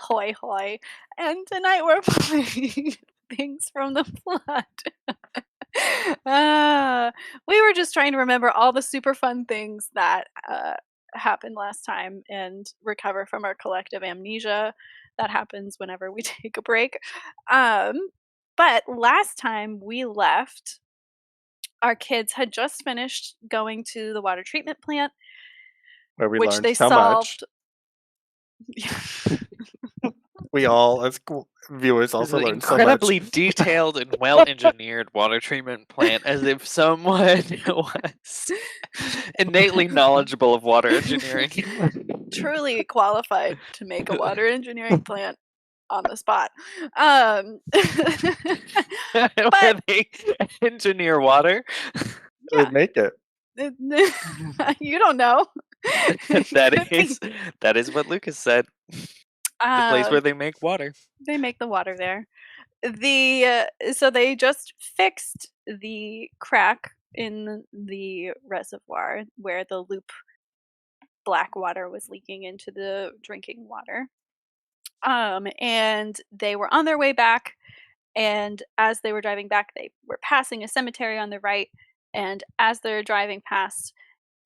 ahoy hoy, and tonight we're playing things from the flood. We were just trying to remember all the super fun things that happened last time and recover from our collective amnesia that happens whenever we take a break. Um, but last time we left, our kids had just finished going to the water treatment plant, Where we which learned they so much. solved. We all, as viewers, It's also an learned so incredibly much. detailed and well-engineered water treatment plant, as if someone was innately knowledgeable of water engineering. Truly qualified to make a water engineering plant on the spot. But Where they engineer water. They make it. You don't know. That is what Lucas said. The place where they make water. They make the water there. So they just fixed the crack in the reservoir where the loop black water was leaking into the drinking water. And they were on their way back, and as they were driving back, they were passing a cemetery on the right, and as they're driving past,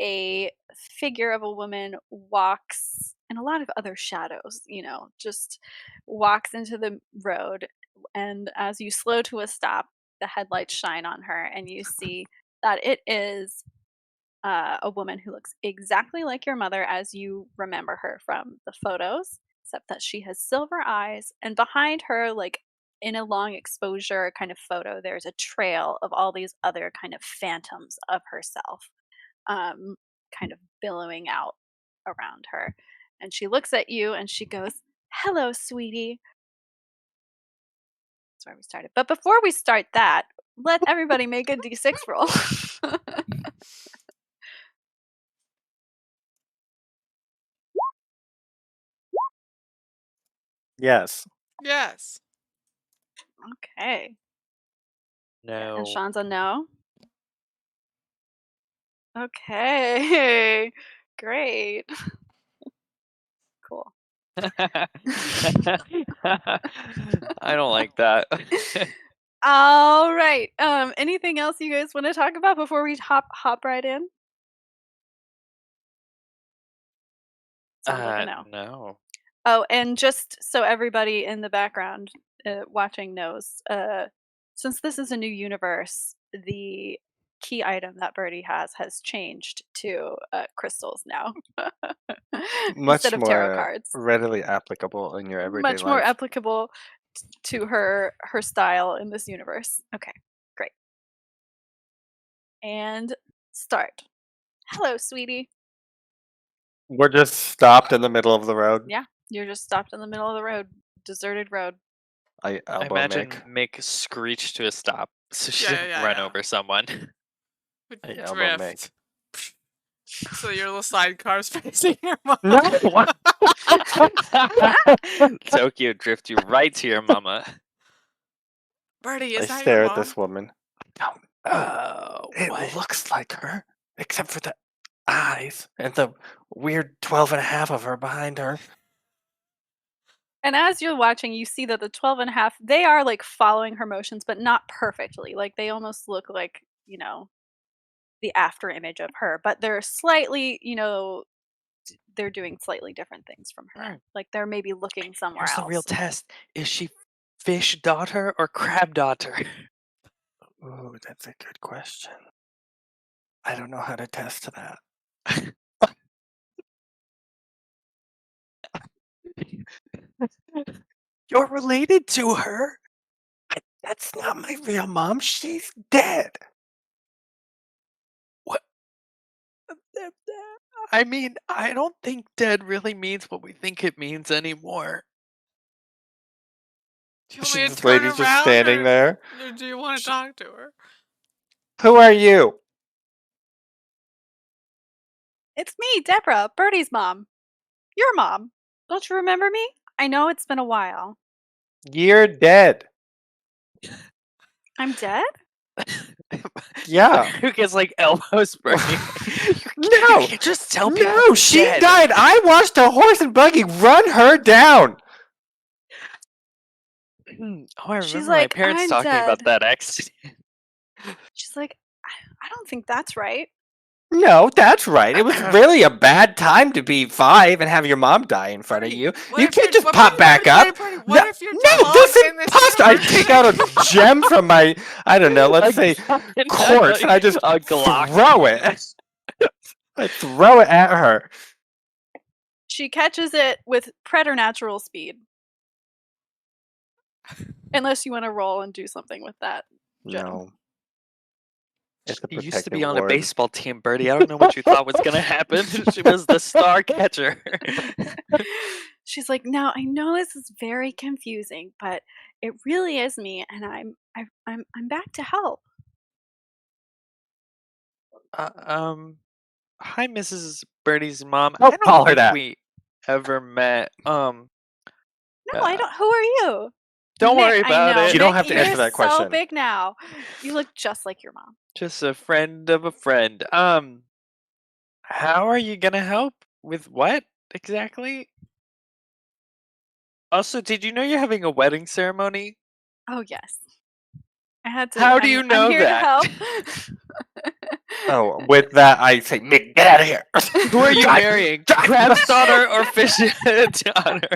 a figure of a woman walks, and a lot of other shadows, just walks into the road, and as you slow to a stop, the headlights shine on her, and you see that it is a woman who looks exactly like your mother as you remember her from the photos, except that she has silver eyes, and behind her, like in a long exposure kind of photo, there's a trail of all these other kind of phantoms of herself, kind of billowing out around her. And she looks at you and she goes, "Hello, sweetie." That's where we started. But before we start that, let everybody make a d6 roll. Yes. Yes. Okay. No. And Sean's a no. Okay. Great. Cool. I don't like that. All right. Anything else you guys want to talk about before we hop right in? Sounds like a no. No. Oh, and just so everybody in the background watching knows, since this is a new universe, the key item that Birdie has changed to crystals now. Much instead of tarot more cards. readily applicable in your everyday Much more life. applicable to her style in this universe. Okay, great. And start. Hello, sweetie. We're just stopped in the middle of the road. Yeah, you're just stopped in the middle of the road, deserted road. I elbow imagine Mick. Mick screech to a stop so she Yeah, didn't yeah, run yeah. over someone. Would I elbow drift. Mick. So your little sidecar's facing your mom. No! So cute, drift you right to your mama. Birdie, I is that stare your at mom? this woman. It What? looks like her, except for the eyes and the weird 12 and a half of her behind her. And as you're watching, you see that the 12 and a half, they are like following her motions, but not perfectly. Like they almost look like, the after image of her, but they're slightly, they're doing slightly different things from her. Mm. Like they're maybe looking somewhere Here's else. the real test. Is she fish daughter or crab daughter? Ooh, that's a good question. I don't know how to test that. You're related to her? That's not my real mom. She's dead. What? I mean, I don't think dead really means what we think it means anymore. Do you want me to This turn lady's just around, standing there. Or do you want to talk to her? Who are you? It's me, Deborah, Birdie's mom. Your mom. Don't you remember me? I know it's been a while. You're dead. I'm dead? Yeah. Who gets like elbows burning? No. You can't just tell people. No, she dead. died. I watched a horse and buggy run her down. I She's remember my like, parents "I'm talking about dead." that accident. She's like, I don't think that's right." No, that's right. It was really a bad time to be 5 and have your mom die in front of Birdie, you. what You if you're- can't just what- pop Birdie, back Birdie, up. Birdie, No, what if your no, mom that's in this impossible. I universe- take out a gem from my, I don't know, let's say quartz, and I just A Glock. throw it. I throw it at her. She catches it with preternatural speed. Unless you want to roll and do something with that. Gem. No. It's a She used to be protective on a ward. baseball team, Birdie. I don't know what you thought was gonna happen. She was the star catcher. She's like, "Now I know this is very confusing, but it really is me, and I'm back to help." Hi, Mrs. Birdie's mom. Don't I don't call her think that. we ever met. No, I Uh, don't. Who are you? Don't Mick, worry about I know. it. You don't have Mick, to you're answer that so question. big now. You look just like your mom. Just a friend of a friend. How are you gonna help with what exactly? Also, did you know you're having a wedding ceremony? Oh yes, I had to. How do you know I'm here that? to help. Oh, with that, I say, Mick, get out of here. Who are you Drive. marrying? Crab's daughter or Fish's daughter?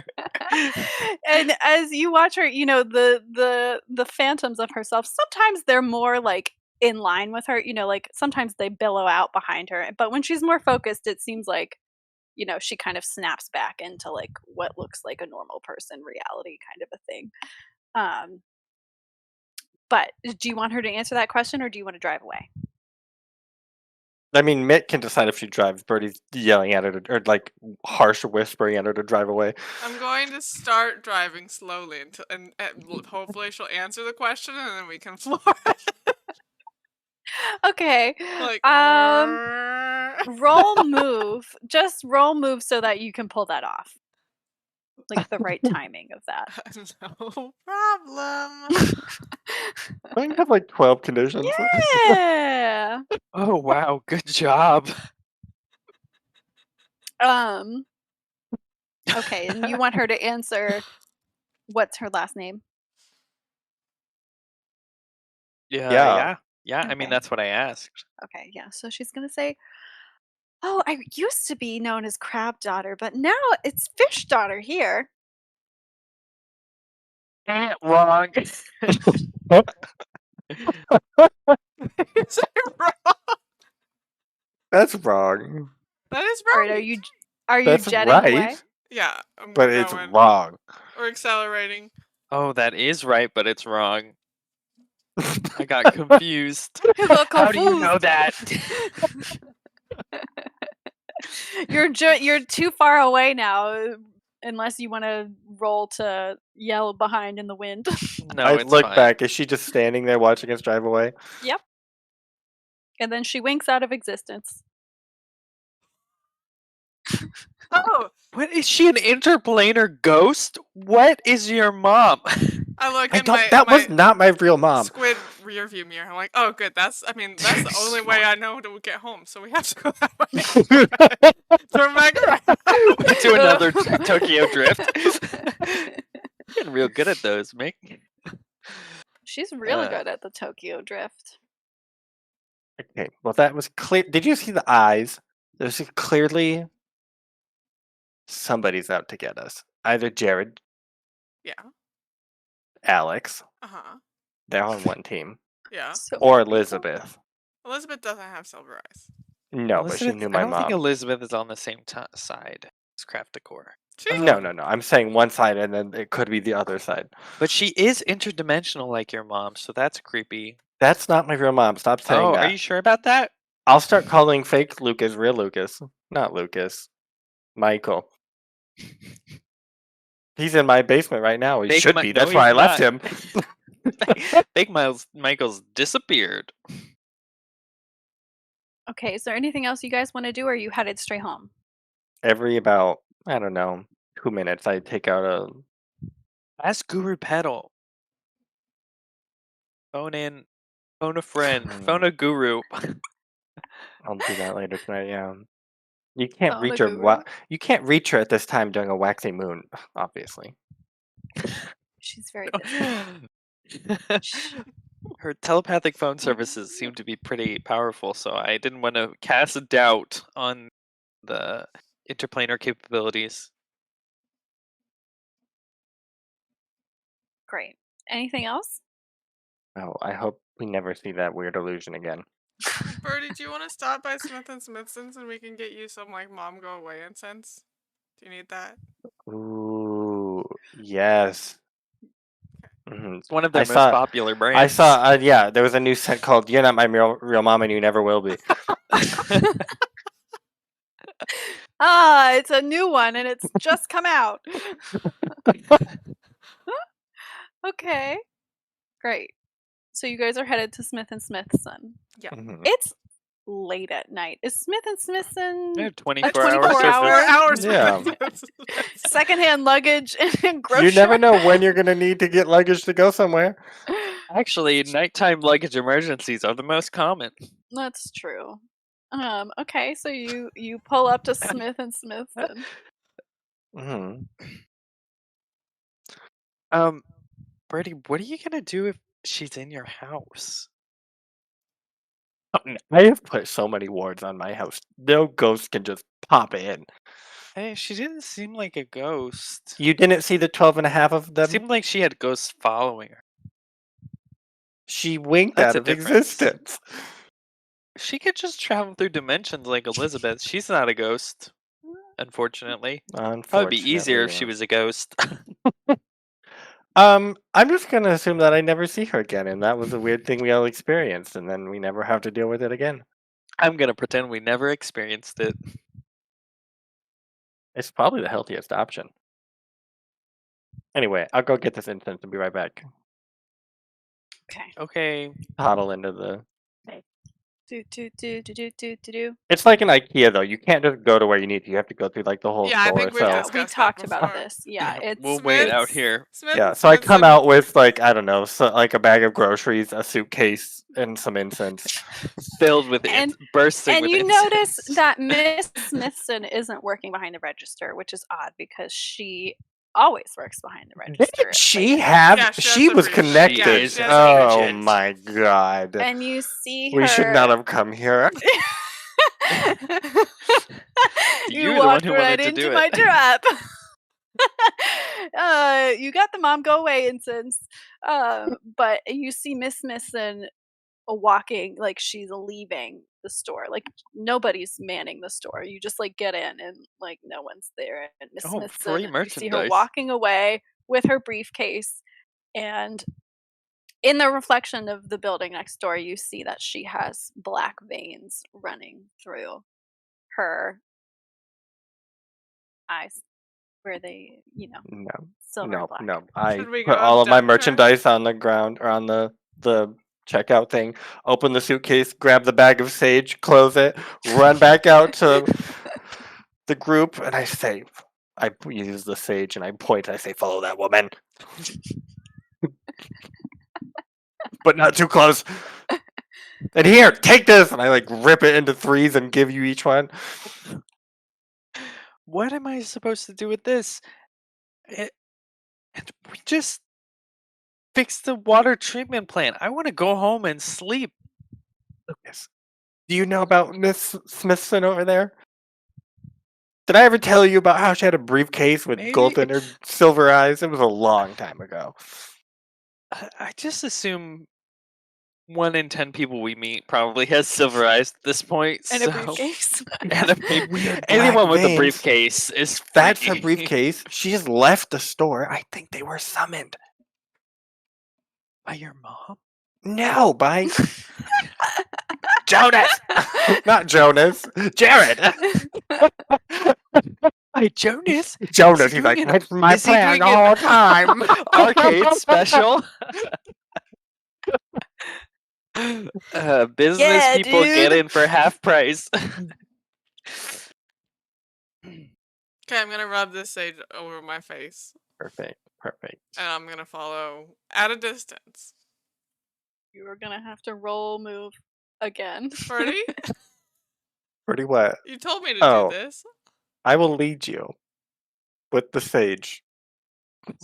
And as you watch her, you know, the phantoms of herself, sometimes they're more like in line with her, you know, like sometimes they billow out behind her. But when she's more focused, it seems like, you know, she kind of snaps back into like what looks like a normal person reality kind of a thing. But do you want her to answer that question or do you want to drive away? I mean, Mick can decide if she drives. Birdie's yelling at her, or like harsh whispering at her to drive away. I'm going to start driving slowly until, and hopefully she'll answer the question, and then we can floor it. Okay. Like, Roll move. Just roll move so that you can pull that off. Like the right timing of that. no problem. Don't you have like 12 conditions? Yeah. Oh wow, good job. Okay, and you want her to answer what's her last name? Yeah. I mean, Okay. that's what I asked. Okay, yeah. So she's gonna say, "Oh, I used to be known as Crab Daughter, but now it's Fish Daughter here." Wrong. Is it wrong? That's wrong. That is All right. right, are you That's jetting right, away? Yeah, I'm but going. it's wrong. We're accelerating. Oh, that is right, but it's wrong. I got confused. You got How do you confused. know that? You're too far away now, unless you want to roll to yell behind in the wind. No, I it's look fine. back. Is she just standing there watching us drive away? Yep. And then she winks out of existence. Oh, What is she, an interplanar ghost? What is your mom? I look I at don't. my That was not my real mom. squid rear view mirror. I'm like, oh, good. That's the only way I know to get home. So we have to go that way. Turn back around. To another Tokyo drift. Getting real good at those, Mick. She's really good at the Tokyo drift. Okay, well that was clear. Did you see the eyes? There's clearly somebody's out to get us. Either Jared, Yeah. Alex, Uh-huh. they're on one team, Yeah. So or many people. Elizabeth. Elizabeth doesn't have silver eyes. No, but she knew I my don't think mom. Elizabeth is on the same side as Craft Decor. She No. I'm saying one side, and then it could be the other side. But she is interdimensional like your mom, so that's creepy. That's not my real mom. Stop saying Oh, that. are you sure about that? I'll start calling fake Lucas real Lucas. Not Lucas. Michael. He's in my basement right now. He Fake should Mi- be. no, That's where I he's left not. him. Fake Michael's disappeared. Okay, is there anything else you guys want to do, or are you headed straight home? Every about, I don't know, 2 minutes, I take out a... Ask Guru Pedal. Phone in. Phone a friend. Phone a guru. I'll do that later tonight, yeah. You can't Phone a reach her. guru. You can't reach her at this time during a waxy moon, obviously. She's very busy. Shh. Her telepathic phone services seem to be pretty powerful, so I didn't want to cast a doubt on the interplanar capabilities. Great. Anything else? Oh, I hope we never see that weird illusion again. Birdie, do you want to stop by Smith and Smithson's and we can get you some like mom go away incense? Do you need that? Ooh, yes. Mhm. It's one of I their most saw. popular brands. I saw. Yeah, there was a new scent called "You're Not My Real Mom, and You Never Will Be." Ah, it's a new one and it's just come out. Okay. Great. So you guys are headed to Smith and Smithson. Yeah. Mhm. It's late at night. Is Smith and Smithson They're a 24-hour 24-hour hours. Yeah. secondhand luggage and grocery? You never know when you're gonna need to get luggage to go somewhere. Actually, nighttime luggage emergencies are the most common. That's true. Okay, so you pull up to Smith and Smithson. Mhm. Birdie, what are you gonna do if she's in your house? I have put so many wards on my house. No ghost can just pop in. Hey, she didn't seem like a ghost. You didn't see the 12 and a half of It them? seemed like she had ghosts following her. She winked That's out a of difference. existence. She could just travel through dimensions like Elizabeth. She's not a ghost, unfortunately. Probably be easier if she was a ghost. I'm just gonna assume that I never see her again, and that was a weird thing we all experienced, and then we never have to deal with it again. I'm gonna pretend we never experienced it. It's probably the healthiest option. Anyway, I'll go get this incense and be right back. Okay. Okay. Toddle into the. Do. It's like an IKEA though. You can't just go to where you need to. You have to go through like the whole Yeah, I store. think we've So Yeah, discussed we that talked about before. this. Yeah, it's We'll wait out Smith's- here. Smith yeah, and so I come Smithson- out with like I don't know, so like a bag of groceries, a suitcase, and some incense. Filled with And- bursting and with you incense. notice that Miss Smithson isn't working behind the register, which is odd because she always works behind the register. Did she like- have? Yeah, she she has a was brief- connected. She is she has a Oh agent. my god. and you see We her. should not have come here. You You're the one walked who right wanted to into do my it. trap. You got the mom go away incense, but you see Miss Smithson walking like she's leaving the store. Like nobody's manning the store. You just like get in and like no one's there. And Miss Oh, Smithson, free you see her merchandise. walking away with her briefcase, and in the reflection of the building next door, you see that she has black veins running through her eyes, where they, No, silver and black. no. I Should we put go all of my duck track? merchandise on the ground or on the checkout thing. Open the suitcase, grab the bag of sage, close it, run back out to the group, and I say, I use the sage and I point. I say, "Follow that woman," but not too close. And here, take this, and I like rip it into threes and give you each one. What am I supposed to do with this? We just fixed the water treatment plant. I want to go home and sleep. Lucas, do you know about Miss Smithson over there? Did I ever tell you about how she had a briefcase with Maybe. gold in her silver eyes? It was a long time ago. I just assume 1 in 10 people we meet probably has silver eyes at this point. And so... a briefcase. and a brief- Weird Anyone black with a veins. briefcase is That's her freaky. briefcase. She just left the store. I think they were summoned. By your mom? No, by Jonas. Not Jonas. Jared. By Jonas? Jonas. he He's like, doing that's my is he plan doing the an whole time. arcade special? Business Yeah, people get dude. in for half price. Okay, I'm gonna rub this sage over my face, Perfect. and I'm gonna follow at a distance. You are gonna have to roll move again. Birdie, Pretty what? you told me to Oh. do this. I will lead you with the sage.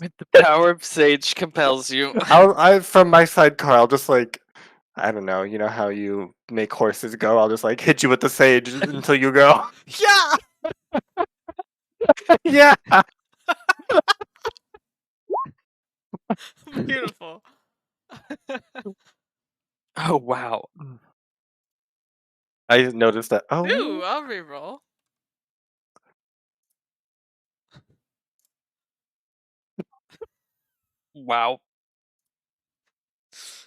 With the power of sage compels you. I from my sidecar, I'll just like, I don't know, you know how you make horses go? I'll just like hit you with the sage until you go. Yeah. Yeah. Beautiful. Oh wow. I noticed that. Ooh, Oh, I'll reroll. Wow.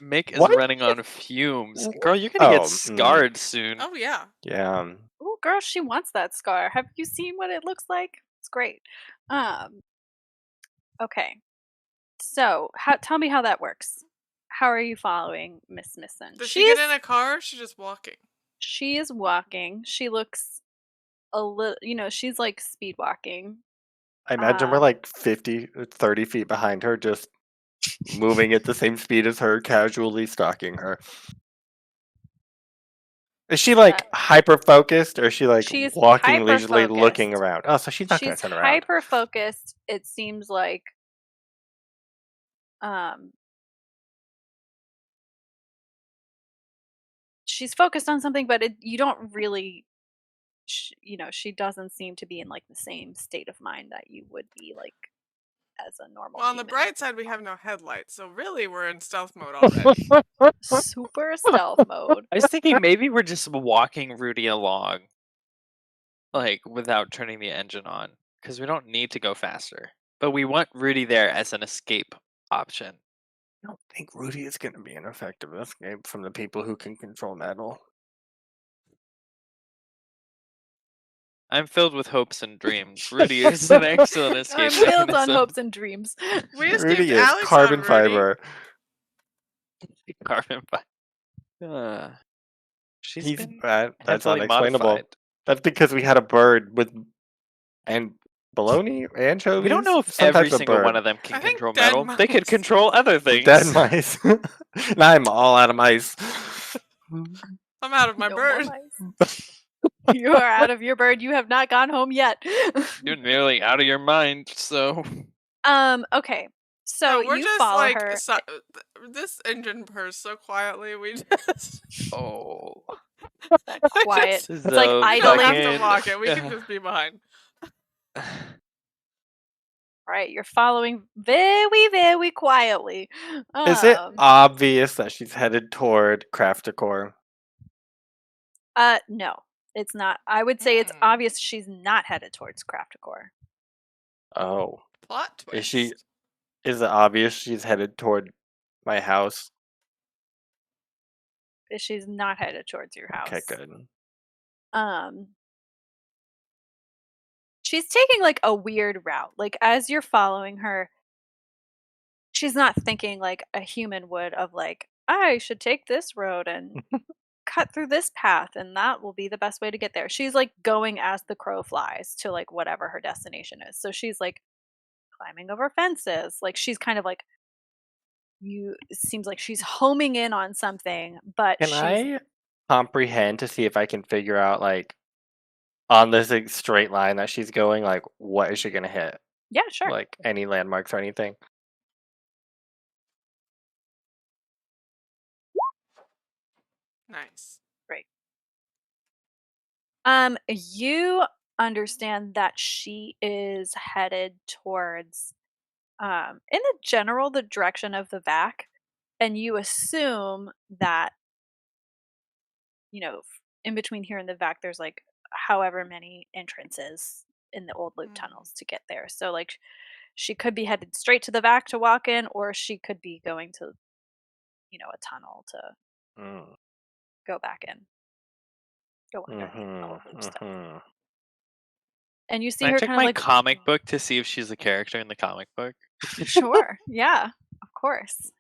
Mick is what? running on fumes. Wh- Girl, you're gonna get Oh, scarred soon. Oh yeah. yeah. Oh, girl, she wants that scar. Have you seen what it looks like? It's great. Okay. So, tell me how that works. How are you following Miss Smithson? Does she get in a car? Or is she just walking? She is walking. She looks a little, she's like speed walking. I imagine we're Um, like 50, 30 feet behind her, just moving at the same speed as her, casually stalking her. Is she like hyper focused, or is she like She's walking leisurely, looking hyper-focused. around? Oh, so she's not going She's to turn around. hyper focused. It seems like um she's focused on something, but you don't really she doesn't seem to be in like the same state of mind that you would be like as a normal Well, on the human. bright side, we have no headlights, so really we're in stealth mode already. Super stealth mode. I was thinking maybe we're just walking Rudy along, like without turning the engine on, because we don't need to go faster. But we want Rudy there as an escape option. I don't think Rudy is going to be an effective escape from the people who can control metal. I'm filled with hopes and dreams. Rudy is an excellent escape I'm filled on mechanism. hopes and dreams. We escaped Rudy is Alex carbon on Rudy. fiber. Carbon fiber. She's He's been that's heavily unexplainable. modified. That's because we had a bird with and bologna, anchovies. We don't know if some every types of single bird. one of them can I think control dead metal. They could mice. control other things. Dead mice. Now I'm all out of mice. I'm out of my No more bird. mice. You are out of your bird. You have not gone home yet. You're nearly out of your mind, so Okay. So No, we're you just follow like her. this engine purrs so quietly. We just oh. That quiet. It's like we idling. don't have to fucking- walk it. We can just be behind. Right, you're following very, very quietly. Is it obvious that she's headed toward craft decor? No, it's not. I would say it's Hmm. obvious she's not headed towards craft decor. Oh, Plot twist. is she? Is it obvious she's headed toward my house? She's not headed towards your house. Okay, good. She's taking like a weird route. Like as you're following her, she's not thinking like a human would of like, I should take this road and cut through this path and that will be the best way to get there. She's like going as the crow flies to like whatever her destination is. So she's like climbing over fences. Like she's kind of like it seems like she's homing in on something, but Can she's I comprehend to see if I can figure out like on this like, straight line that she's going, like what is she gonna hit? yeah, sure. Like any landmarks or anything? Nice. Great. You understand that she is headed towards in the general the direction of the vac, and you assume that in between here and the vac there's like however many entrances in the old loop tunnels to get there. So like she could be headed straight to the vac to walk in, or she could be going to a tunnel to Mm. go back in, go underneath the old loop stuff. Mm-hmm. And you see Can I her check kind of my like comic book to see if she's a character in the comic book? sure, yeah, of course.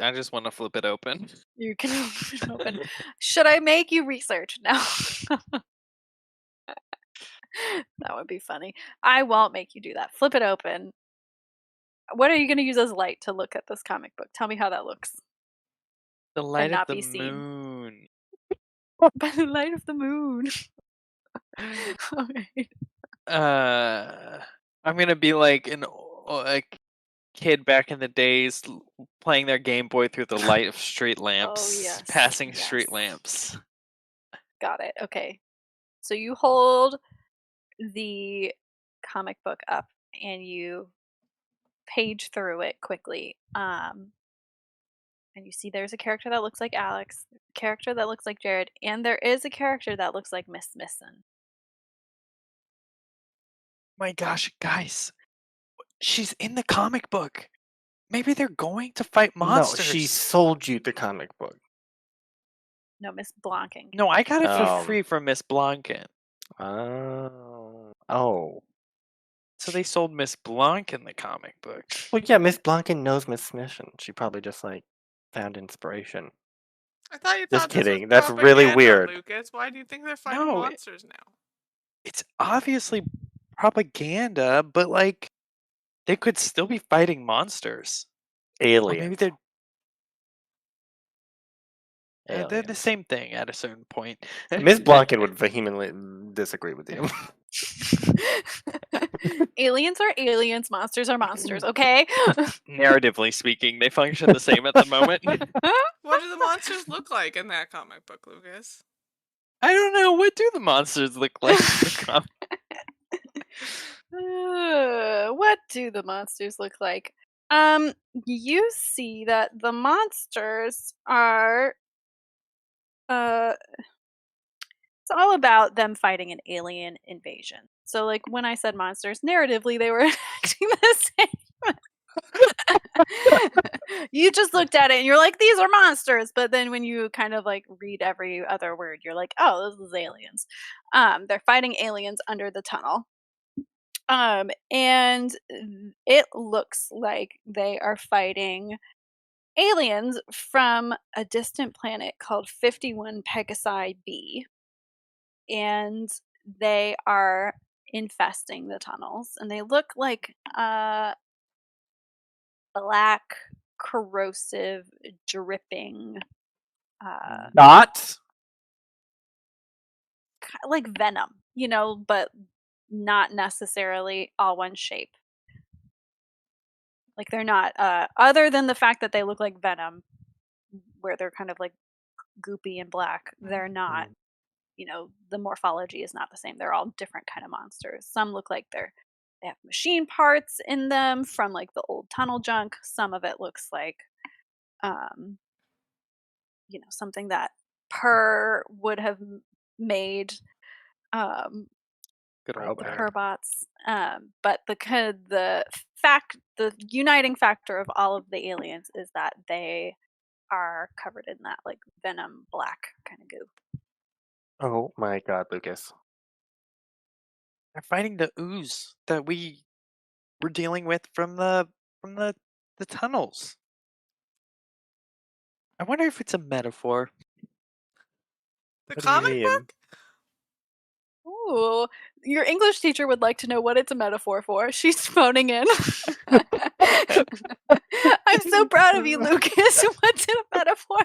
I just want to flip it open. You can open. Should I make you research? No. That would be funny. I won't make you do that. Flip it open. What are you going to use as light to look at this comic book? Tell me how that looks. The light not of be the seen. moon. By the light of the moon. Okay. I'm gonna be like kid back in the days playing their Game Boy through the light of street lamps, yes, passing street yes. lamps. Got it. Okay. So you hold the comic book up and you page through it quickly. And you see there's a character that looks like Alex, a character that looks like Jared, and there is a character that looks like Miss Smithson. My gosh, guys, she's in the comic book. Maybe they're going to fight No, monsters. she sold you the comic book. No, Miss Blanking. No, I got it for Um, free from Miss Blanken. Oh. So they sold Miss Blanc in the comic book. Well, yeah, Miss Blanken knows Miss Smithson. She probably just found inspiration. I thought you Just thought this was kidding. That's really propaganda, weird. Lucas. Why do you think they're fighting No, monsters now? It's obviously propaganda, but they could still be fighting monsters. Or Aliens. maybe they're the Aliens. same thing at a certain point. Miss Blanken would vehemently disagree with you. Aliens are aliens, monsters are monsters, okay? Narratively speaking, they function the same at the moment. What do the monsters look like in that comic book, Lucas? I don't know. What do the monsters look like? In the comic? What do the monsters look like? You see that the monsters are it's all about them fighting an alien invasion. So like when I said monsters, narratively they were acting the same. You just looked at it and you're like, these are monsters. But then when you kind of like read every other word, you're like, oh, this is aliens. They're fighting aliens under the tunnel. And it looks like they are fighting aliens from a distant planet called 51 Pegasi B. And they are infesting the tunnels. And they look like black, corrosive, dripping, Not? like venom, but not necessarily all one shape. Like they're not, other than the fact that they look like venom, where they're kind of like goopy and black, they're not, the morphology is not the same. They're all different kind of monsters. Some look like they have machine parts in them from like the old tunnel junk. Some of it looks like, something that Per would have made. Good Like old the Herb. Herbots. But the uniting factor of all of the aliens is that they are covered in that like venom black kind of goo. Oh my god, Lucas. They're fighting the ooze that we were dealing with from the tunnels. I wonder if it's a metaphor. The What do you comic mean? book? Ooh, your English teacher would like to know what it's a metaphor for. She's phoning in. I'm so proud of you, Lucas. What's it a metaphor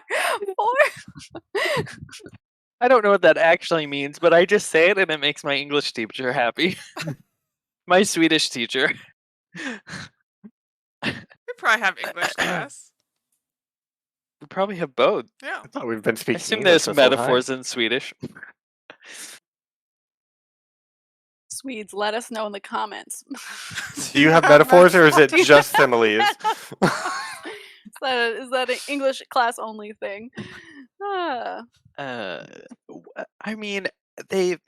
for? I don't know what that actually means, but I just say it and it makes my English teacher happy. My Swedish teacher. We probably have English class. We probably have both. Yeah. I thought we've been I speaking assume English there's this whole time. metaphors in Swedish. Swedes, let us know in the comments. Do you have metaphors or is it Do you just have similes? Is that an English class only thing? I mean, they've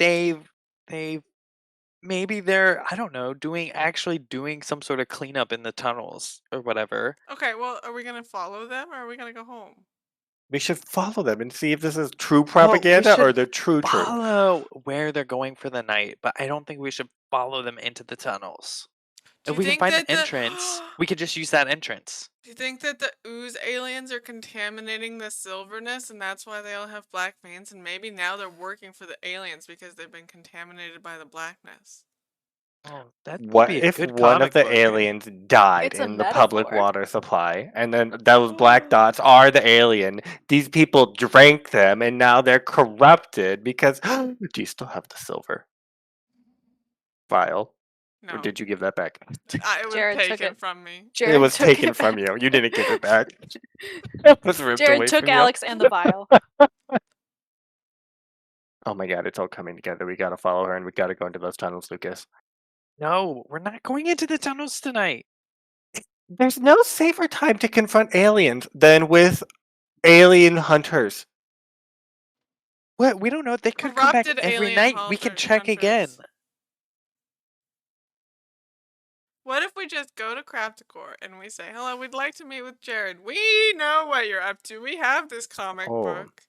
maybe they're, I don't know, actually doing some sort of cleanup in the tunnels or whatever. Okay, well, are we gonna follow them or are we gonna go home? We should follow them and see if this is true propaganda or the true. Follow where they're going for the night, but I don't think we should follow them into the tunnels. Do If you we can think find that an entrance, we could just use that entrance. Do you think that the ooze aliens are contaminating the silverness and that's why they all have black veins? And maybe now they're working for the aliens because they've been contaminated by the blackness. Oh, that would What be a if good one comic of the book. aliens died It's a in the public metaphor. water supply, and then those black dots are the alien? These people drank them, and now they're corrupted because. Do you still have the silver vial? No. Or did you give that back? It was Jared took taken it. from me. Jared It was took taken it from back. you. You didn't give it back. It was ripped Jared away took from you. Alex and the vial. Oh my god, it's all coming together. We gotta follow her and we gotta go into those tunnels, Lucas. No, we're not going into the tunnels tonight. There's no safer time to confront aliens than with alien hunters. What? We don't know. They could come back Corrupted every alien night. We can check again. hunters. What if we just go to Crafticor and we say, hello, we'd like to meet with Jared. We know what you're up to. We have this comic book.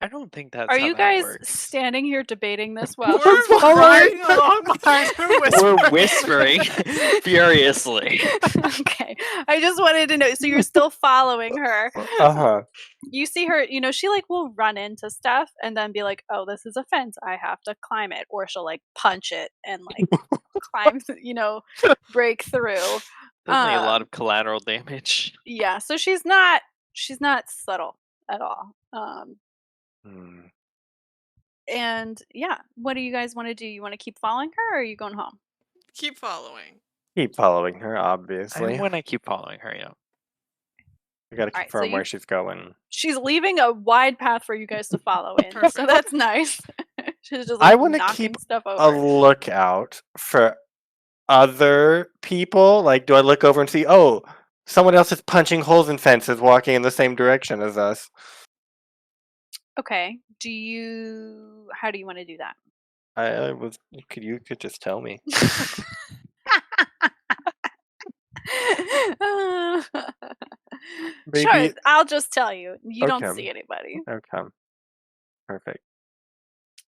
I don't think that's Are how you that guys works. standing here debating this while We're she's riding along behind her We're whispering. whispering furiously. Okay. I just wanted to know. So you're still following her. Uh-huh. You see her, she like will run into stuff and then be like, oh, this is a fence. I have to climb it. Or she'll like punch it and like climb, break through. Definitely a lot of collateral damage. Yeah. So she's not subtle at all. And yeah, what do you guys want to do? You want to keep following her or are you going home? Keep following. Keep following her, I obviously. want to keep following her, yeah. We gotta Alright, so confirm where you- she's going. She's leaving a wide path for you guys to follow in. So Perfect. that's nice. She's just I like want to knocking keep stuff a over. lookout for other people. Like, do I look over and see, oh, someone else is punching holes in fences walking in the same direction as us? Okay. How do you want to do that? You could just tell me. Sure, Maybe. I'll just tell you. You don't Okay. see anybody. Okay. Perfect.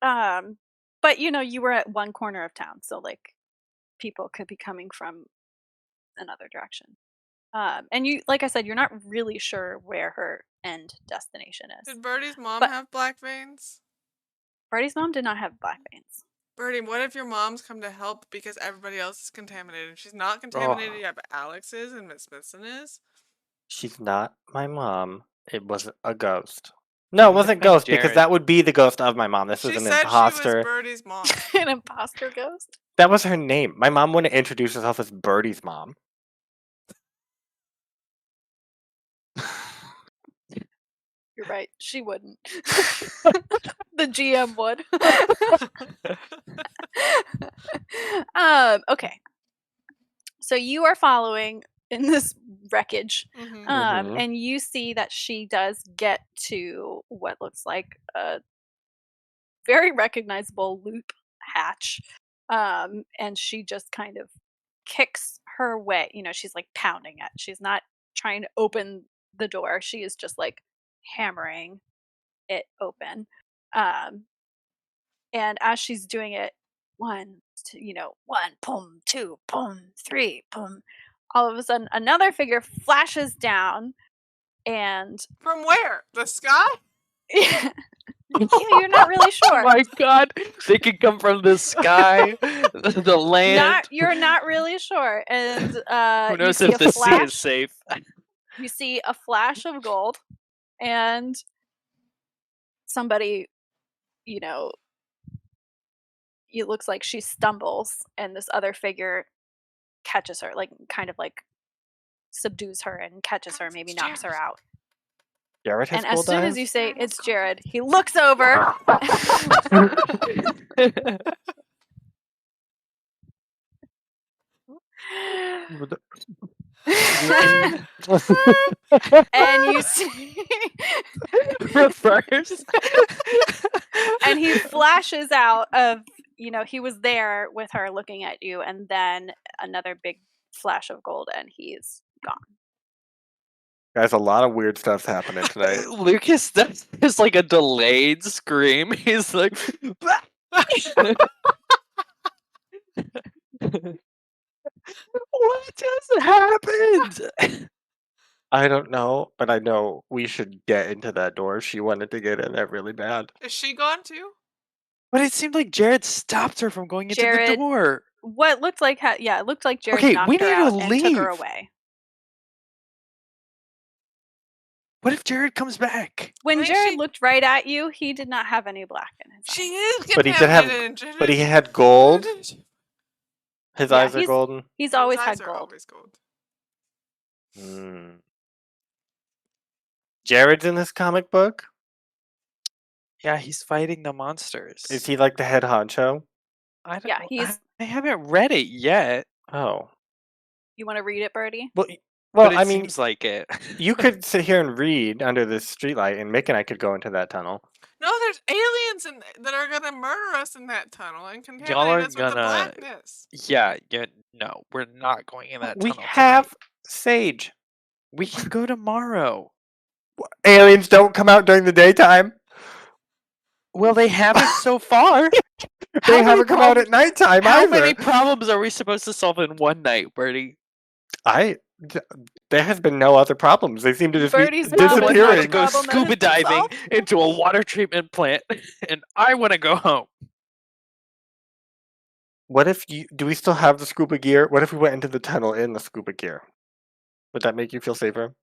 But you were at one corner of town, so like people could be coming from another direction. And you, like I said, you're not really sure where her end destination is. Did Birdie's mom But- have black veins? Birdie's mom did not have black veins. Birdie, what if your mom's come to help because everybody else is contaminated? She's not contaminated yet, but Alex is and Miss Smithson is. She's not my mom. It was a ghost. No, it What wasn't about ghost because Jared? that would be the ghost of my mom. This She was an said imposter. she was Birdie's mom. An imposter ghost? That was her name. My mom wouldn't introduce herself as Birdie's mom. You're right. She wouldn't. The GM would. Okay. So you are following in this wreckage, Mhm. and you see that she does get to what looks like a very recognizable loop hatch, and she just kind of kicks her way. She's like pounding it. She's not trying to open the door. She is just like hammering it open. And as she's doing it, one, pum, two, pum, three, pum. All of a sudden, another figure flashes down, and From where? The sky? yeah, you're not really sure. Oh my god, they could come from the sky, the land. You're not really sure, and Who you knows see if a the sea flash. is safe? You see a flash of gold, and somebody, it looks like she stumbles, and this other figure catches her, like kind of like subdues her and catches her, maybe knocks her out. Jared has And as gold soon eyes? as you say it's Jared, he looks over. And you see Reverse. and he flashes out of, he was there with her looking at you, and then another big flash of gold, and he's gone. Guys, a lot of weird stuff's happening tonight. Lucas does like a delayed scream. He's like, what just happened? I don't know, but I know we should get into that door. She wanted to get in there really bad. Is she gone too? But it seemed like Jared stopped her from going into the Jared- door. What looked like, it looked like Jared Okay, knocked we her need to out and took her leave. away. What if Jared comes back? When think Jared she- looked right at you, he did not have any black in his She eyes. is But he did have- contaminated. But he had gold. His Yeah, eyes are he's- golden. He's His always eyes had are gold. always gold. Jared's in this comic book. Yeah, he's fighting the monsters. Is he like the head honcho? I don't Yeah, know. he's- I haven't read it yet. Oh, You want to read it, Birdie? well, But it I mean, seems like it. you could sit here and read under this streetlight, and Mick and I could go into that tunnel. No, there's aliens that are gonna murder us in that tunnel and Y'all contaminate are us with the gonna- blackness. Yeah, no, we're not going in that We tunnel. have tonight. Sage. We can go tomorrow. Aliens don't come out during the daytime. Well, they haven't so far. They haven't come out at nighttime How either. many problems are we supposed to solve in one night, Birdie? There has been no other problems. They seem to just Birdie's be mom was I want Disappearing. to disappearing. go Problem that scuba has been diving solved. into a water treatment plant, and I want to go home. What if do we still have the scuba gear? What if we went into the tunnel in the scuba gear? Would that make you feel safer?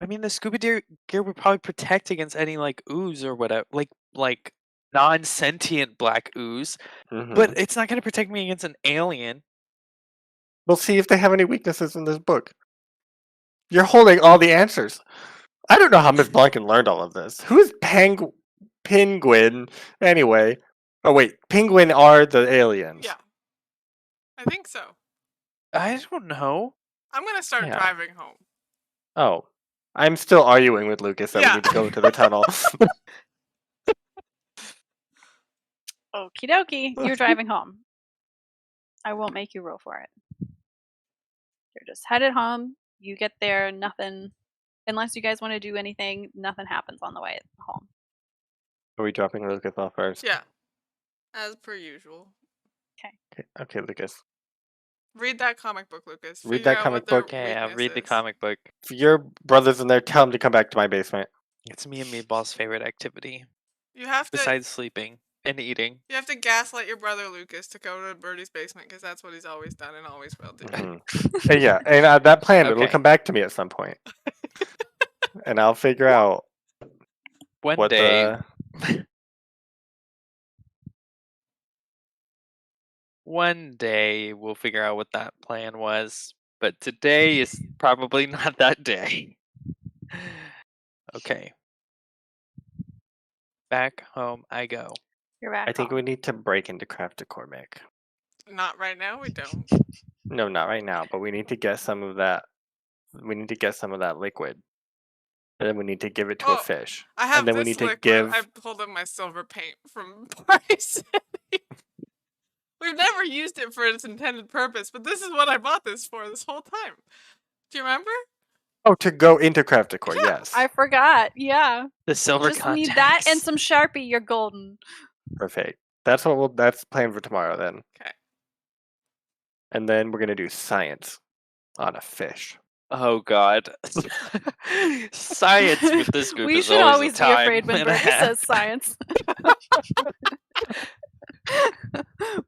I mean, the scuba gear would probably protect against any like ooze or whatever, like non-sentient black ooze. Mhm. But it's not going to protect me against an alien. We'll see if they have any weaknesses in this book. You're holding all the answers. I don't know how Miss Blanken learned all of this. Who's Penguin? Anyway. Oh, wait. Penguin are the aliens. Yeah, I think so. I don't know. I'm gonna start Yeah. driving home. Oh. I'm still arguing with Lucas that we Yeah. need to go into the tunnel. Okie dokie. You're driving home. I won't make you roll for it. You're just headed home. You get there, nothing. Unless you guys want to do anything, nothing happens on the way home. Are we dropping Lucas off first? Yeah, as per usual. Okay, Lucas. Read that comic book, Lucas. Read Figure that out comic what their book. Okay, read the weakness is. comic book. If your brother's in there, tell him to come back to my basement. It's me and Meatball's favorite activity, You have to. besides sleeping and eating. You have to gaslight your brother Lucas to go to Birdie's basement because that's what he's always done and always will do. Mhm. And yeah, and that plan, it'll Okay. come back to me at some point. And I'll figure out One what day, the... one day we'll figure out what that plan was, but today is probably not that day. Okay. Back home I go. You're back I think home. we need to break into Craft Decor, Mick. Not right now, we don't. No, not right now, but we need to get some of that. We need to get some of that liquid. And then we need to give it to a Oh, fish. I have And then we this need to liquid. give... I pulled up my silver paint from Party City. We've never used it for its intended purpose, but this is what I bought this for this whole time. Do you remember? Oh, to go into Craft Decor, Yeah, yes. I forgot. Yeah. The silver Just contacts. need that and some Sharpie. You're golden. Perfect. That's planned for tomorrow then. 'Kay. And then we're gonna do science on a fish. Oh God. Science with this group We is should always a be time afraid when and a Birdie half. says science.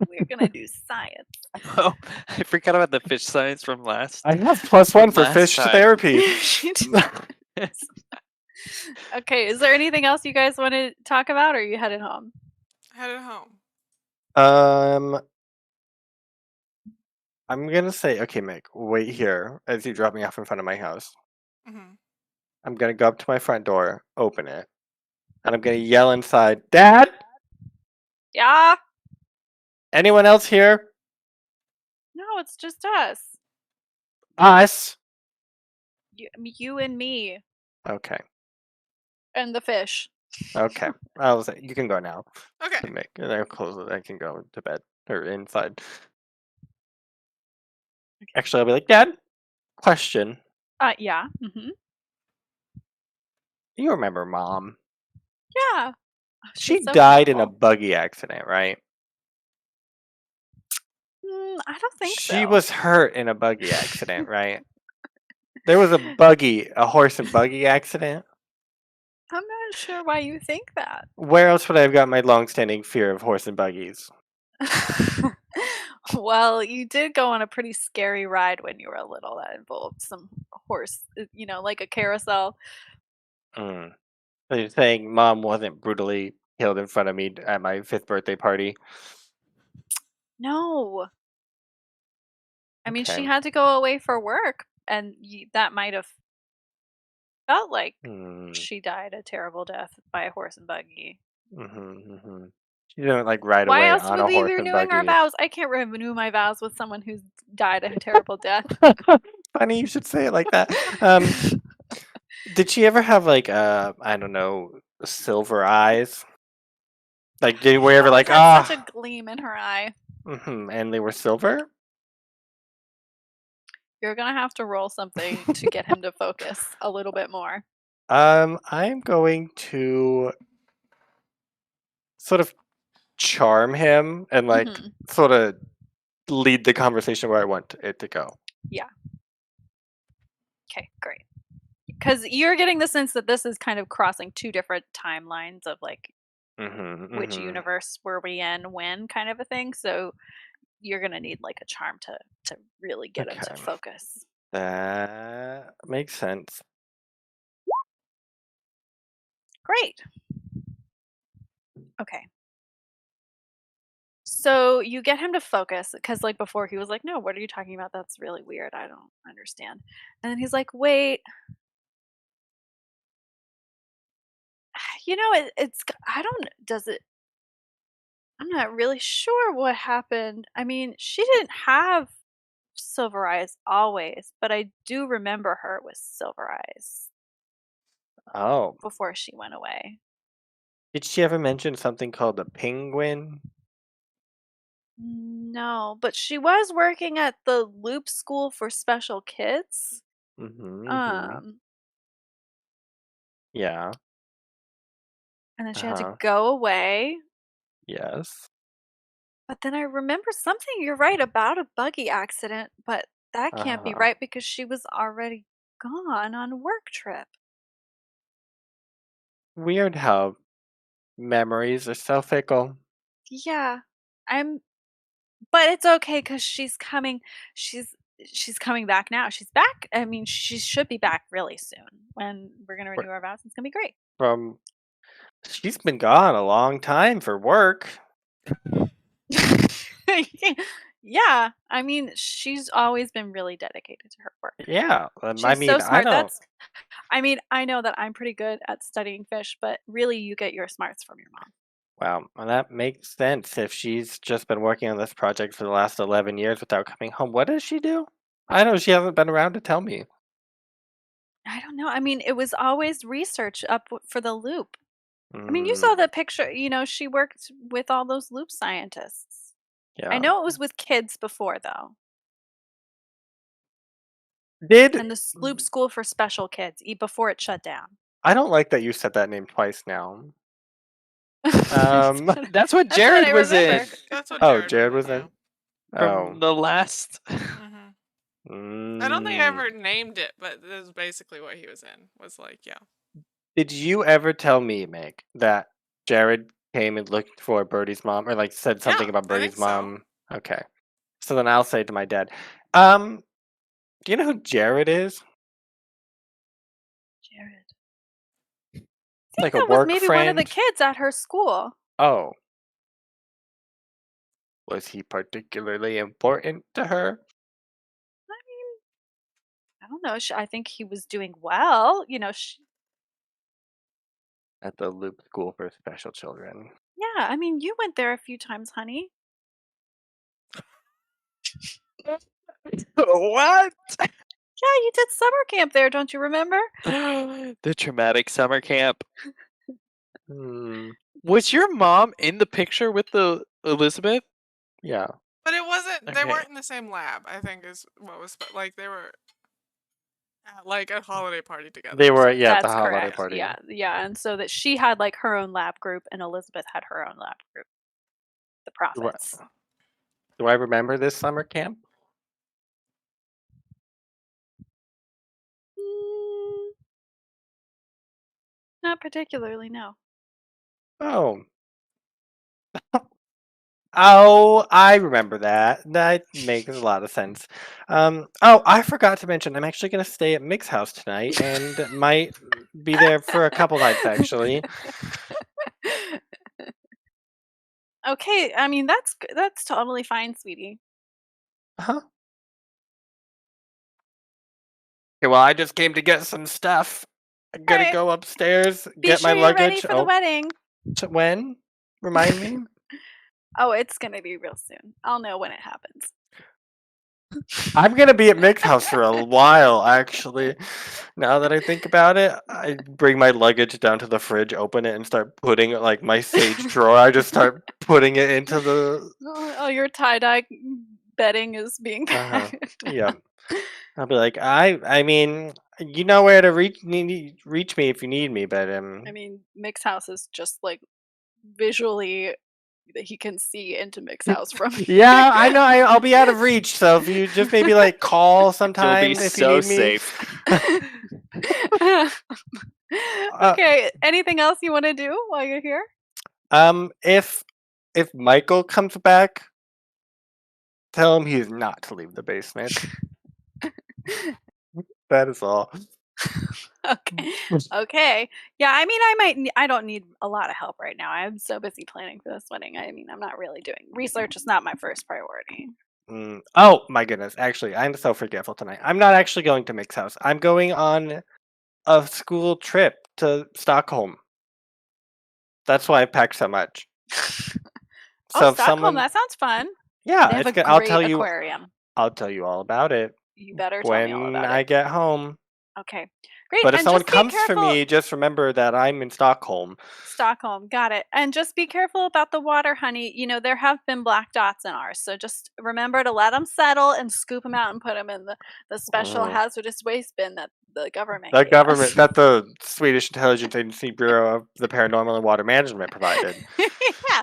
We're gonna do science. Oh, I forgot about the fish science from last. I have +1 for Last fish time. therapy. Okay, is there anything else you guys want to talk about, or are you headed home? Headed home. I'm gonna say, okay, Mick, wait here as you drop me off in front of my house. Hmm. I'm gonna go up to my front door, open it, and I'm gonna yell inside, Dad? Yeah. Anyone else here? No, it's just us. Us? You and me Okay, and the fish. okay. I'll say, you can go now. Okay. Mick, and I'll close it. I can go to bed or inside. Actually, I'll be like, Dad, question. Yeah. Mm-hmm. You remember Mom? Yeah. She She's so died in a beautiful. buggy accident, right? I don't think so. She was hurt in a buggy accident, right? There was a horse and buggy accident. I'm not sure why you think that. Where else would I have got my long-standing fear of horse and buggies? Well, you did go on a pretty scary ride when you were little that involved some horse, like a carousel. Mm. So you're saying mom wasn't brutally killed in front of me at my 5th birthday party? No. I mean, Okay. she had to go away for work, and that might have felt like Hmm. she died a terrible death by a horse and buggy. Mm-hmm. She didn't like ride Why away else on would a we be horse and renewing our buggy. vows? I can't renew my vows with someone who's died a terrible death. Funny you should say it like that. Did she ever have like I don't know, silver eyes? Like did we She ever always like had such a gleam in her eye. and they were silver? You're gonna have to roll something to get him to focus a little bit more. I'm going to sort of charm him and like Mhm. sort of lead the conversation where I want it to go. Yeah. Okay, great. Because you're getting the sense that this is kind of crossing two different timelines of like which Mm-hmm. universe were we in when kind of a thing. So you're gonna need like a charm to really get him to Okay. focus. That makes sense. Great. Okay. So you get him to focus because like before he was like, no, what are you talking about? That's really weird. I don't understand. And then he's like, wait, it's I don't does it I'm not really sure what happened. I mean, she didn't have silver eyes always, but I do remember her with silver eyes Oh. before she went away. Did she ever mention something called a penguin? No, but she was working at the Loop School for Special Kids. Mm-hmm. Um, Yeah. and then she had to Uh-huh. go away. Yes. But then I remember something, you're right, about a buggy accident, but that can't be Uh-huh. right because she was already gone on a work trip. Weird how memories are so fickle. Yeah. I'm But it's okay because she's she's coming back now. She's back. I mean, she should be back really soon when we're gonna Fr- renew our vows. It's gonna be great. From she's been gone a long time for work. Yeah, I mean, she's always been really dedicated to her work. Yeah. I She's so mean, I smart. don't. I mean, I know that I'm pretty good at studying fish, but really you get your smarts from your mom. Wow, well, that makes sense. If she's just been working on this project for the last 11 years without coming home, what does she do? I know she hasn't been around to tell me. I don't know. I mean, it was always research for the loop. I mean, you saw Mm, the picture, she worked with all those loop scientists. I yeah. know it was with kids before though. Did And the Loop School for Special Kids before it shut down. I don't like that you said that name twice now. That's Um, what That's what that's what Jared I was in remember. That's what oh, Jared Jared was was in, yeah. in. from Oh, the last. I don't think I mm. ever named it, but this is basically what he was in. Was like, yeah. Did you ever tell me, Meg, that Jared came and looked for Birdie's mom, or like said something Yeah, about I think Birdie's so. mom? Okay, so then I'll say to my dad, um, do you know who Jared is? Jared. I think Like a that was work maybe one of the friend? kids at her school. Oh, was he particularly important to her? I mean, I don't know. I think he was doing well. At the Loop School for Special Children. Yeah. I mean, you went there a few times, honey. What? Yeah, you did summer camp there, don't you remember? The traumatic summer camp. Hmm. Was your mom in the picture with the Elizabeth? Yeah. But it wasn't. They Okay. weren't in the same lab. I think is what was like they were at like a holiday party together. They or were, something. yeah, at the That's holiday correct. party. Yeah, yeah. And so that she had like her own lab group, and Elizabeth had her own lab group. The Do I, Prophets. do I remember this summer camp? Mm, not particularly, no. Oh, Oh, I remember that. That makes a lot of sense. Oh, I forgot to mention, I'm actually going to stay at Mick's house tonight and might be there for a couple nights, actually. Okay, I mean, that's totally fine, sweetie. Huh? Okay, well, I just came to get some stuff. I gotta Alright. go upstairs, Be get sure my you're ready luggage. for the wedding. When? Remind me? Oh, it's gonna be real soon. I'll know when it happens. I'm gonna be at Mick's house for a while, actually. Now that I think about it, I bring my luggage down to the fridge, open it, and start putting like my sage drawer. I just start putting it into the. Oh, your tie-dye bedding is being Uh-huh. packed. Yeah. I'll be like, I mean, you know where to reach me if you need me, but I mean, Mick's house is just like visually that he can see into Mick's house from yeah, I know I'll be out of reach. So if you just maybe like call You'll sometime be if you so need me. safe. Okay, anything else you want to do while you're here? If Michael comes back, tell him he's not to leave the basement. That is all. Okay. Okay. Yeah, I mean, I don't need a lot of help right now. I'm so busy planning for this wedding. I mean, I'm not really doing research is not my first priority. Oh my goodness! Actually, I'm so forgetful tonight. I'm not actually going to Mick's house. I'm going on a school trip to Stockholm. That's why I packed so much. Oh, So if Stockholm, someone, that sounds fun. yeah, They have it's a good. I'll great tell you. aquarium. I'll tell you all about it You better tell me all when about I it. get home. Okay. Great. But if And someone just be comes for careful. me, just remember that I'm in Stockholm. Stockholm, got it. And just be careful about the water, honey. You know, there have been black dots in ours. So just remember to let them settle and scoop them out and put them in the special Mhm. hazardous waste bin that the government The gave government, us. that the Swedish Intelligence Agency Bureau of the Paranormal and Water Management provided. Yeah.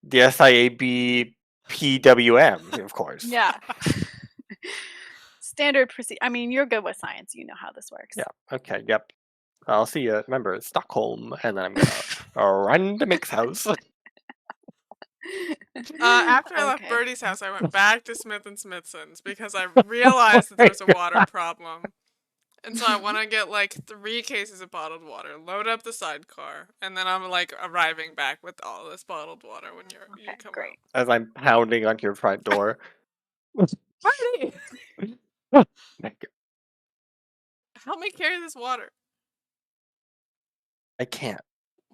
The SIAB PWM, of course. Yeah. Standard procedure. I mean, you're good with science. You know how this works. Yeah. Okay. Yep. I'll see you. Remember, it's Stockholm, and then I'm gonna run to Mick's house. After I left Okay. Birdie's house, I went back to Smith and Smithson's because I realized that there was a water problem. And so I want to get like 3 cases of bottled water, load up the sidecar, and then I'm like arriving back with all this bottled water when you Okay, come great. As I'm pounding on your front door. Birdie, Mick, help me carry this water. I can't.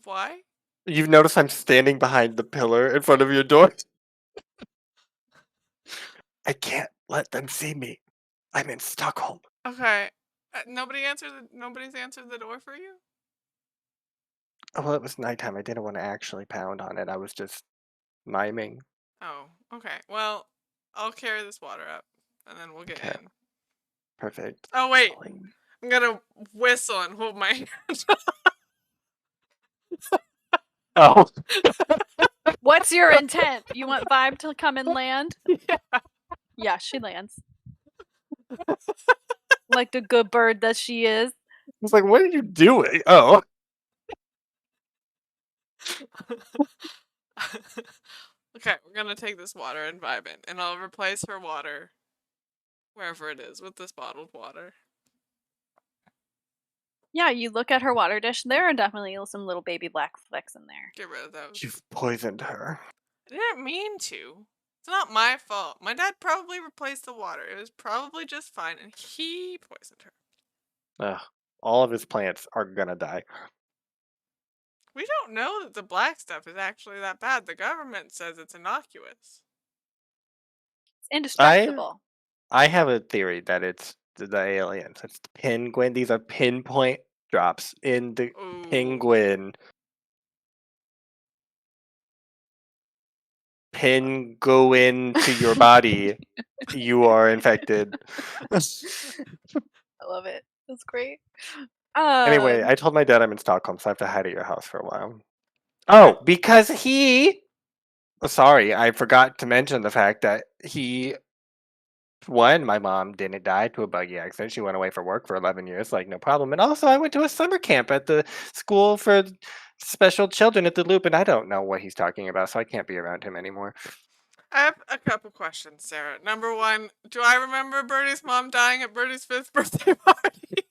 Why? You've noticed I'm standing behind the pillar in front of your door? I can't let them see me. I'm in Stockholm. Okay. Nobody's answered the door for you? Oh, well, it was nighttime. I didn't want to actually pound on it. I was just miming. Oh, okay. Well, I'll carry this water up, and then we'll get Okay. in. Perfect. Oh, wait. I'm gonna whistle and hold my hand. Oh. What's your intent? You want Vibe to come and land? Yeah. Yeah, she lands. Like the good bird that she is. I was like, what are you doing? Oh. Okay, we're gonna take this water and vibe in, and I'll replace her water, wherever it is, with this bottled water. Yeah, you look at her water dish. There are definitely some little baby black flecks in there. Get rid of those. You've poisoned her. I didn't mean to. It's not my fault. My dad probably replaced the water. It was probably just fine, and he poisoned her. Ugh. All of his plants are gonna die. We don't know that the black stuff is actually that bad. The government says it's innocuous. It's indestructible. I have a theory that it's the aliens. It's the penguin. These are pinpoint drops in the Ooh. penguin. Pin go into your body. You are infected. I love it. That's great. Anyway, I told my dad I'm in Stockholm, so I have to hide at your house for a while. Oh, because he. Sorry, I forgot to mention the fact that he one, my mom didn't die to a buggy accident. She went away for work for 11 years, like no problem. And also, I went to a summer camp at the school for special children at the Loop, and I don't know what he's talking about, so I can't be around him anymore. I have a couple questions, Sarah. Number one, do I remember Birdie's mom dying at Birdie's 5th birthday party?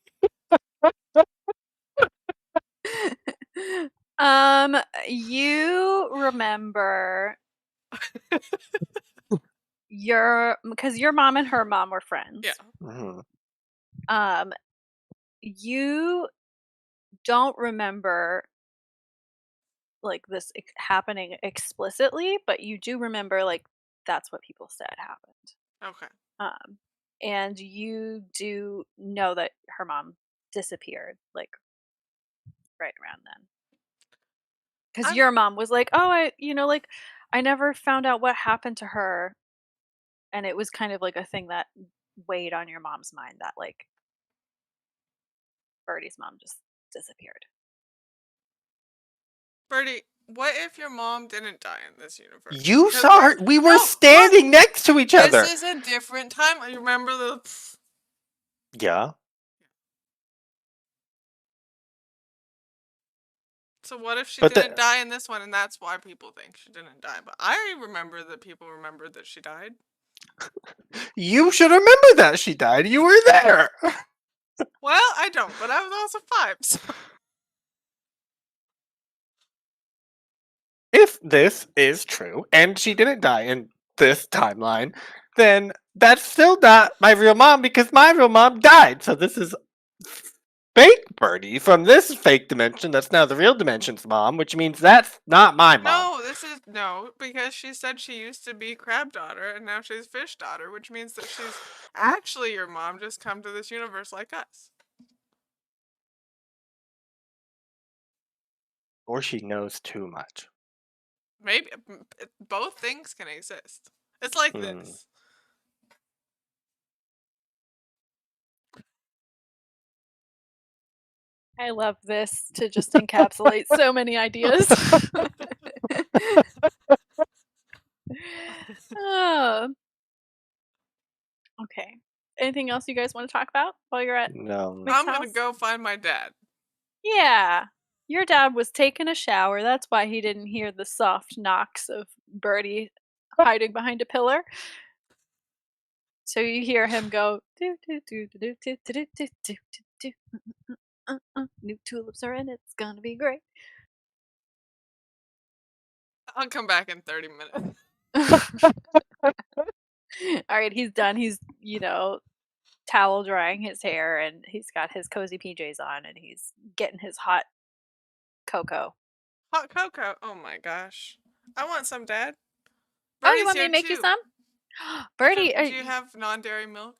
You remember because your mom and her mom were friends. Yeah. Mhm. You don't remember like this happening explicitly, but you do remember like that's what people said happened. Okay. And you do know that her mom disappeared like right around then. Because your mom was like, oh, like I never found out what happened to her. And it was kind of like a thing that weighed on your mom's mind that like Birdie's mom just disappeared. Birdie, what if your mom didn't die in this universe? You 'Cause saw her. We were No, standing next to each other. This is a different time. You remember the... Yeah. So what if she But didn't die in this one, and that's why people think she didn't die? But I remember that people remembered that she died. You should remember that she died. You were there. Well, I don't, but I was also 5. So. If this is true, and she didn't die in this timeline, then that's still not my real mom because my real mom died. So this is fake Birdie from this fake dimension that's now the real dimension's mom, which means that's not my mom. No, because she said she used to be crab daughter, and now she's fish daughter, which means that she's actually your mom, just come to this universe like us. Or she knows too much. Maybe both things can exist. It's like this. I love this to just encapsulate so many ideas. Okay. Anything else you guys want to talk about while you're at No. Mick's I'm gonna house? go find my dad. Yeah. Your dad was taking a shower. That's why he didn't hear the soft knocks of Birdie hiding behind a pillar. So you hear him go do do do do do do do do do do. New tulips are in. It's gonna be great. I'll come back in 30 minutes. All right, he's done. He's, towel drying his hair and he's got his cozy PJs on and he's getting his hot cocoa. Hot cocoa. Oh my gosh. I want some, Dad. Oh, you Birdie's want me to here make you too. some? Birdie, Do you have non-dairy milk?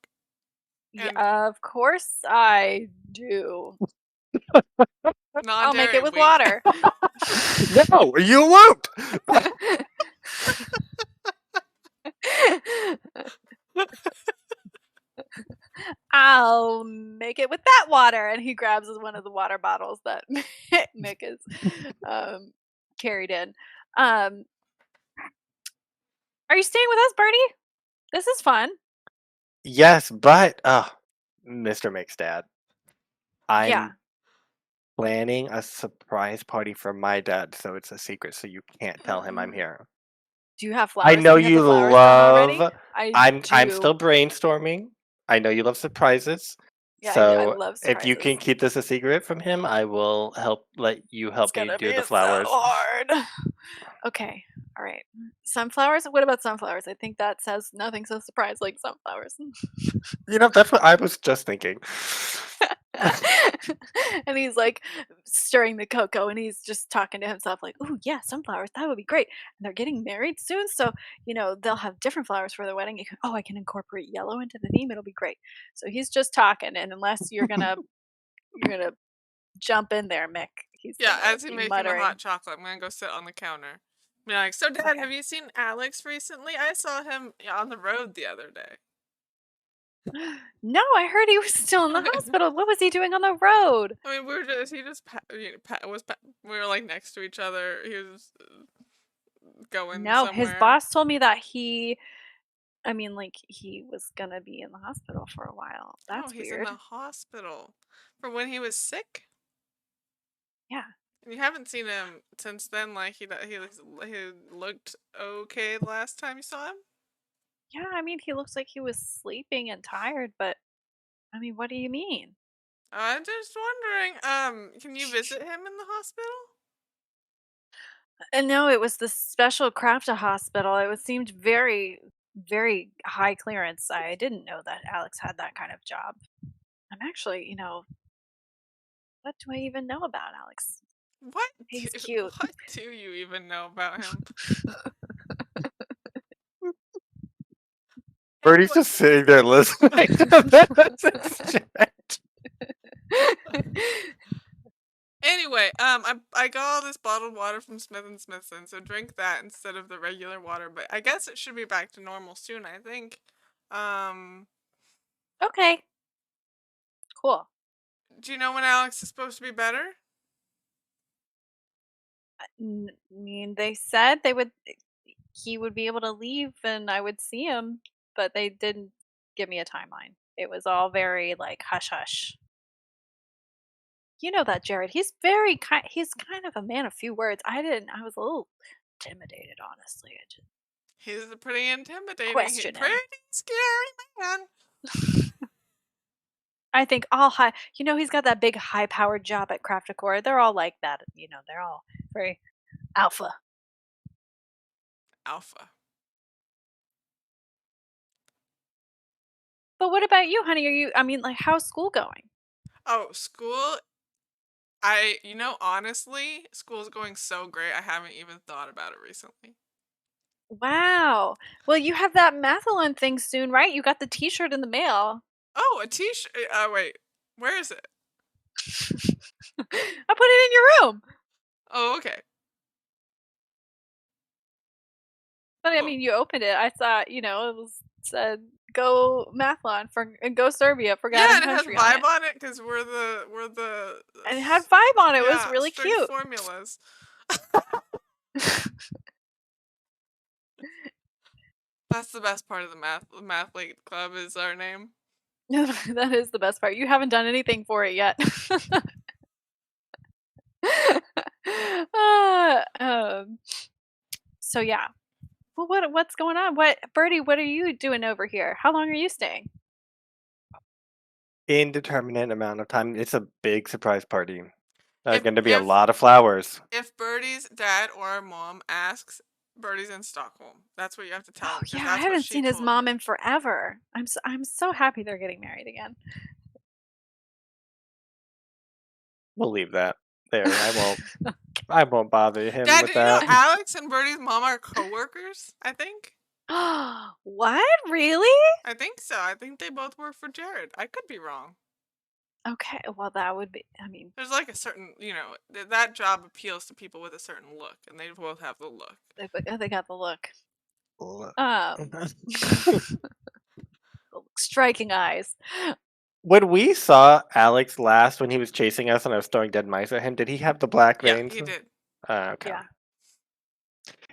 yeah, of course I do. I'll make Non-dairy it with wheat. water. No, you won't. I'll make it with that water. And he grabs one of the water bottles that Mick is carried in. Are you staying with us, Birdie? This is fun. Yes, but Mr. Mick's dad. I'm Yeah. planning a surprise party for my dad, so it's a secret, so you can't tell him I'm here. Do you have flowers? I know Do have you the flowers done already? love. I'm still brainstorming. I know you love surprises. Yeah, I So love if you can surprises. keep this a secret from him, I will let you It's help me gonna do be the flowers. so hard. Okay, all right. Sunflowers? What about sunflowers? I think that says nothing so surprised like sunflowers. That's what I was just thinking. And he's like stirring the cocoa and he's just talking to himself like, oh yeah, sunflowers, that would be great. And they're getting married soon, so they'll have different flowers for their wedding. I can incorporate yellow into the theme, it'll be great. So he's just talking, and unless you're gonna jump in there, Mick, he's as he be making muttering. the hot chocolate, I'm gonna go sit on the counter. Be like, so Dad, have you seen Alex recently? I saw him on the road the other day. No, I heard he was still in the hospital. What was he doing on the road? I mean, we were like next to each other. He was going No, somewhere. his boss told me that he I mean, like, he was gonna be in the hospital for a while. That's he's weird. in the hospital for when he was sick. Yeah. And you haven't seen him since then. Like he looked okay the last time you saw him. Yeah, I mean, he looks like he was sleeping and tired, but I mean, what do you mean? I'm just wondering. Can you visit him in the hospital? And no, it was the special Crafta hospital. It was seemed very, very high clearance. I didn't know that Alex had that kind of job. I'm actually, what do I even know about Alex? He's cute. What do you even know about him? Birdie's just sitting there listening to this shit. Anyway, I got all this bottled water from Smith and Smithson, so drink that instead of the regular water. But I guess it should be back to normal soon. I think. Okay. Cool. Do you know when Alex is supposed to be better? I mean, they said he would be able to leave and I would see him, but they didn't give me a timeline. It was all very like hush hush. You know that Jared. He's kind of a man of few words. I was a little intimidated, honestly. I just He's a pretty intimidating, question him. pretty scary man. I think he's got that big high powered job at Crafticor. They're all like that, they're all very alpha. Alpha. But what about you, honey? How's school going? Oh, school. Honestly, school's going so great. I haven't even thought about it recently. Wow. Well, you have that Mathalon thing soon, right? You got the t-shirt in the mail. Oh, a t-shirt. Wait. Where is it? I put it in your room. Oh, okay. But I Cool. mean, you opened it. I thought, it said go Mathlon and go Serbia, forgotten Yeah, and it has country vibe on on it because we're the. And it had vibe on it. It was yeah, really strict cute. formulas. That's the best part of the mathlete club is our name. That is the best part. You haven't done anything for it yet. So yeah. Well, what's going on? Birdie, what are you doing over here? How long are you staying? Indeterminate amount of time. It's a big surprise party. There's If- going to be a if- lot of flowers. If Birdie's dad or mom asks, Birdie's in Stockholm. That's what you have to tell Oh them. 'cause yeah, I that's what haven't she seen his told mom me. in forever. I'm so happy they're getting married again. We'll leave that there. I won't bother him Dad, with you know that. Alex and Birdie's mom are coworkers, I think. What? Really? I think so. I think they both work for Jared. I could be wrong. Okay, well that would be. There's like a certain, that job appeals to people with a certain look, and they both have the look. They got the look. Look. Striking eyes. When we saw Alex last, when he was chasing us and I was throwing dead mice at him, did he have the black Yeah, veins? he did. Okay. Yeah.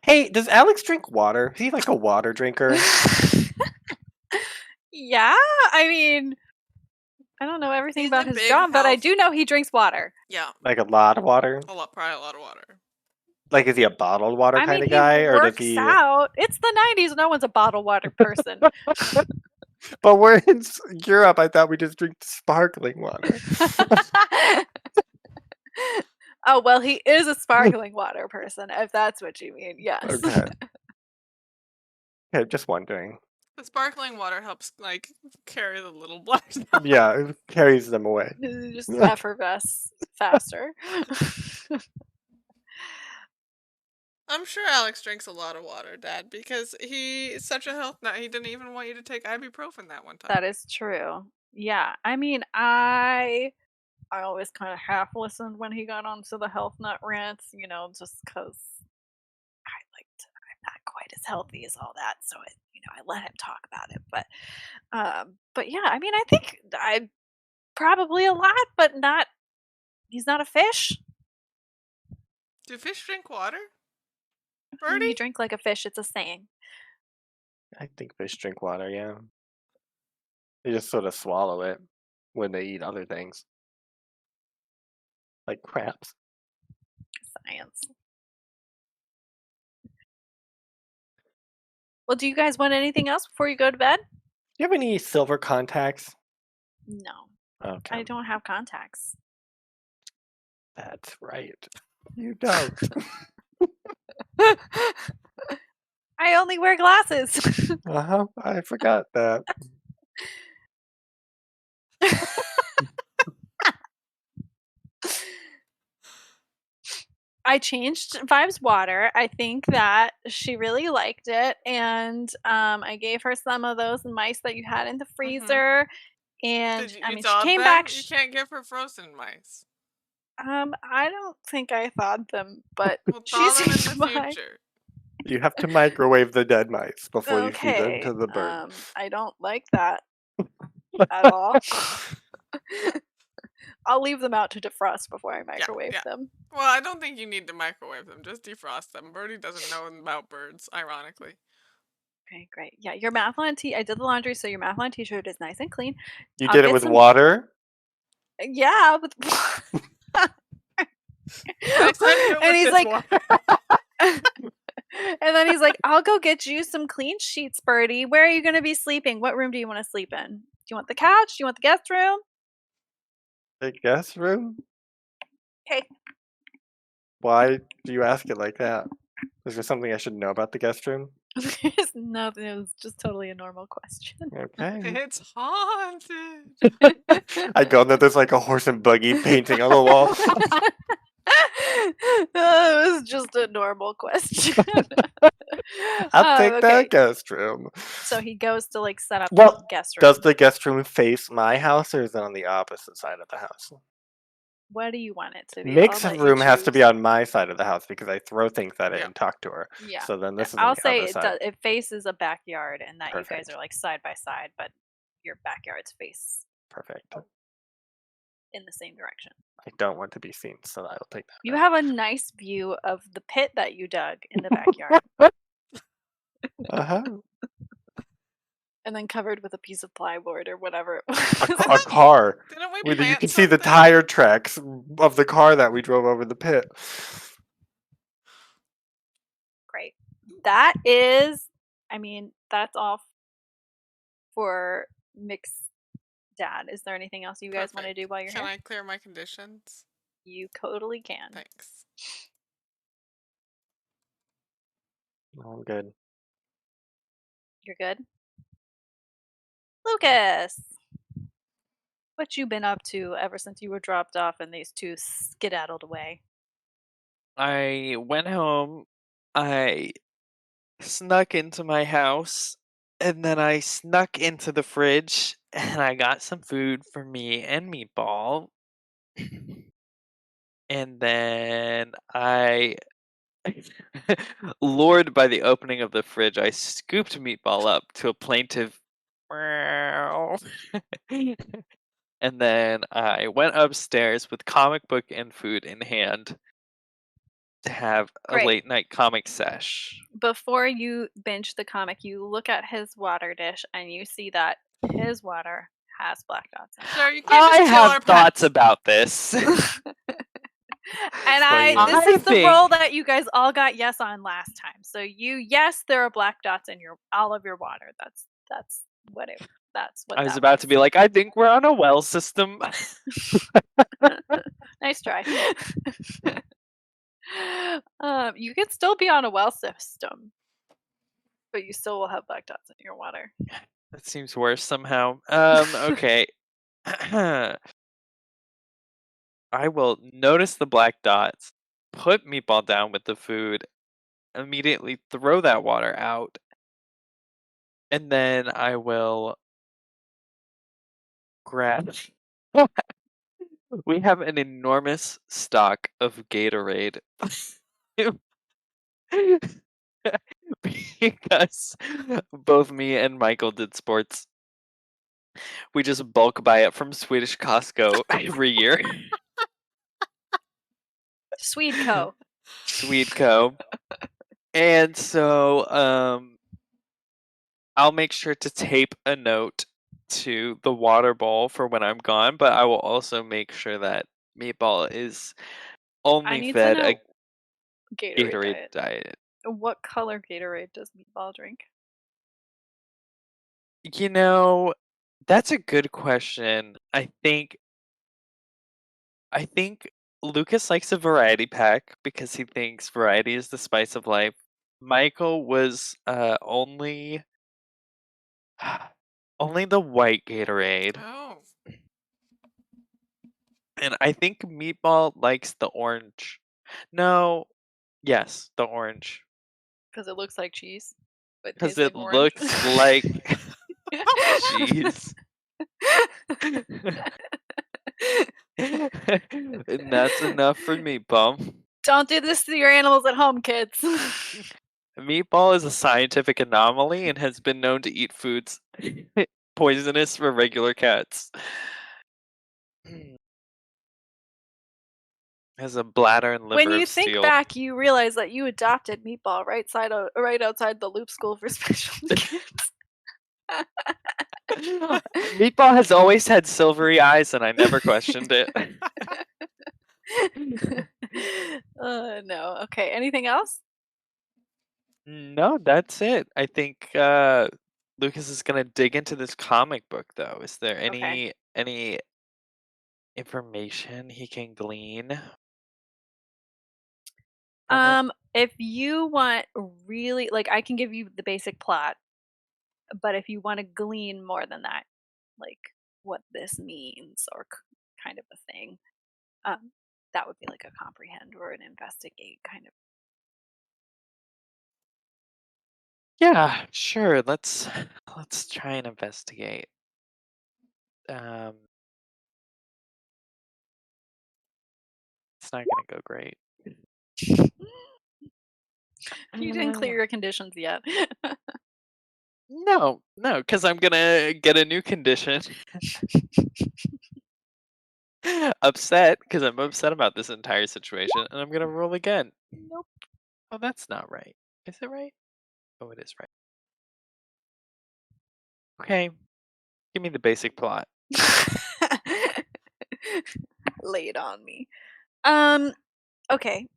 Hey, does Alex drink water? Is he like a water drinker? Yeah, I don't know everything He's about a his big job, but I health- do know he drinks water. Yeah, Like a lot of water? probably a lot of water. Like, is he a bottled water I kind mean, of he guy, or does works he? out. It's the 90s. No one's a bottled water person. But we're in Europe. I thought we just drink sparkling water. Oh, well, he is a sparkling water person, if that's what you mean. Yes. Okay. Okay, just wondering. The sparkling water helps, carry the little black. Yeah, it carries them away. Just effervesce faster. I'm sure Alex drinks a lot of water, Dad, because he is such a health nut. He didn't even want you to take ibuprofen that one time. That is true. Yeah. I always kind of half listened when he got onto the health nut rants, just because I'm not quite as healthy as all that. So, I let him talk about it. But yeah, I think I probably a lot, but he's not a fish. Do fish drink water? You Birdie? drink like a fish. It's a saying. I think fish drink water, yeah. They just sort of swallow it when they eat other things. Like crabs. Science. Well, do you guys want anything else before you go to bed? Do you have any silver contacts? No. Okay. I don't have contacts. That's right. You don't. I only wear glasses. Uh-huh. I forgot that. I changed Vibe's water. I think that she really liked it, and I gave her some of those mice that you had in the freezer. And Did I you mean, she thaw came them? back. You can't give her frozen mice. I don't think I thawed them, but We'll she thaw them in seemed the fine. future. You have to microwave the dead mice before you feed them Okay. to the bird. I don't like that at all. I'll leave them out to defrost before I microwave yeah. them. Well, I don't think you need to microwave them. Just defrost them. Birdie doesn't know about birds, ironically. Okay, great. Yeah, your Mathline I did the laundry, so your Mathline t-shirt is nice and clean. You I'll did it get with some- water? Yeah, with I couldn't do it and with he's this like, water. and then he's like, I'll go get you some clean sheets, Birdie. Where are you going to be sleeping? What room do you want to sleep in? Do you want the couch? Do you want the guest room? The guest room? Okay. Why do you ask it like that? Is there something I should know about the guest room? There's nothing. It was just totally a normal question. Okay. It's haunted. I go, and then there's like a horse and buggy painting on the wall. It was just a normal question. I'll take okay. that guest room. So he goes to like set up Well, the guest room. Does the guest room face my house, or is it on the opposite side of the house? What do you want it to be? Mick's I'll let you room has to be choose. on my side of the house because I throw things at it Yeah. and talk to her. Yeah. So then this is on I'll the say other it, side. it faces a backyard, and that you Perfect. guys are like side by side, but your backyards face Perfect. in the same direction. I don't want to be seen, so I will take that. You have a nice view of the pit that you dug in the backyard, Uh-huh. and then covered with a piece of plywood or whatever it A was. car. Didn't we You plant can see the something? tire tracks of the car that we drove over the pit. Great. That is, I mean, that's all for Mick's dad. Is there anything else you guys want to Perfect. do while you're Can here? I clear my conditions? You totally can. Thanks. I'm good. You're good? Lucas! What you been up to ever since you were dropped off and these two skedaddled away? I went home, I snuck into my house, and then I snuck into the fridge, and I got some food for me and Meatball. And then I, lured by the opening of the fridge, I scooped Meatball up to a plaintive meow. And then I went upstairs with comic book and food in hand to have a Great. late night comic sesh. Before you binge the comic, you look at his water dish and you see that his water has black dots in it. Sir, you can't I just kill our have thoughts pets. about this. And Explain. this I is the think- roll that you guys all got yes on last time. So yes, there are black dots in all of your water. That's what I was that about to be like, I think we're on a well system. Nice try. You can still be on a well system, but you still will have black dots in your water. That seems worse somehow. Okay. I will notice the black dots, put Meatball down with the food, immediately throw that water out, and then I will grab. We have an enormous stock of Gatorade. Because both me and Michael did sports. We just bulk buy it from Swedish Costco every year. Swedeco. Swedeco. And so I'll make sure to tape a note to the water bowl for when I'm gone, but I will also make sure that Meatball is I only need to fed a know Gatorade Gatorade diet. diet. What color Gatorade does Meatball drink? You know, that's a good question. I think Lucas likes a variety pack because he thinks variety is the spice of life. Michael was only only the white Gatorade, Oh. and I think Meatball likes the orange. No, yes, the orange Because it looks like cheese, but because tastes it like orange. looks like cheese. And that's enough for Meatball. Don't do this to your animals at home, kids. Meatball is a scientific anomaly and has been known to eat foods poisonous for regular cats. Has a bladder and When liver you of think steel. back, you realize that you adopted Meatball right outside the Loop School for Special Kids. Meatball has always had silvery eyes, and I never questioned it. No. Okay. Anything else? No, that's it. I think Lucas is gonna dig into this comic book, though. Is there Okay. any information he can glean from it? If you want really like, I can give you the basic plot, but if you want to glean more than that, like what this means or kind of a thing, um, that would be like a comprehend or an investigate kind of. Yeah, sure. Let's try and investigate. Um, it's not gonna go great. You didn't clear your conditions yet. No, because I'm gonna get a new condition. Upset because I'm upset about this entire situation, and I'm gonna roll again. Nope. Oh, that's not right. Is it right? Oh, it is right. Okay, give me the basic plot. Lay it on me. Okay.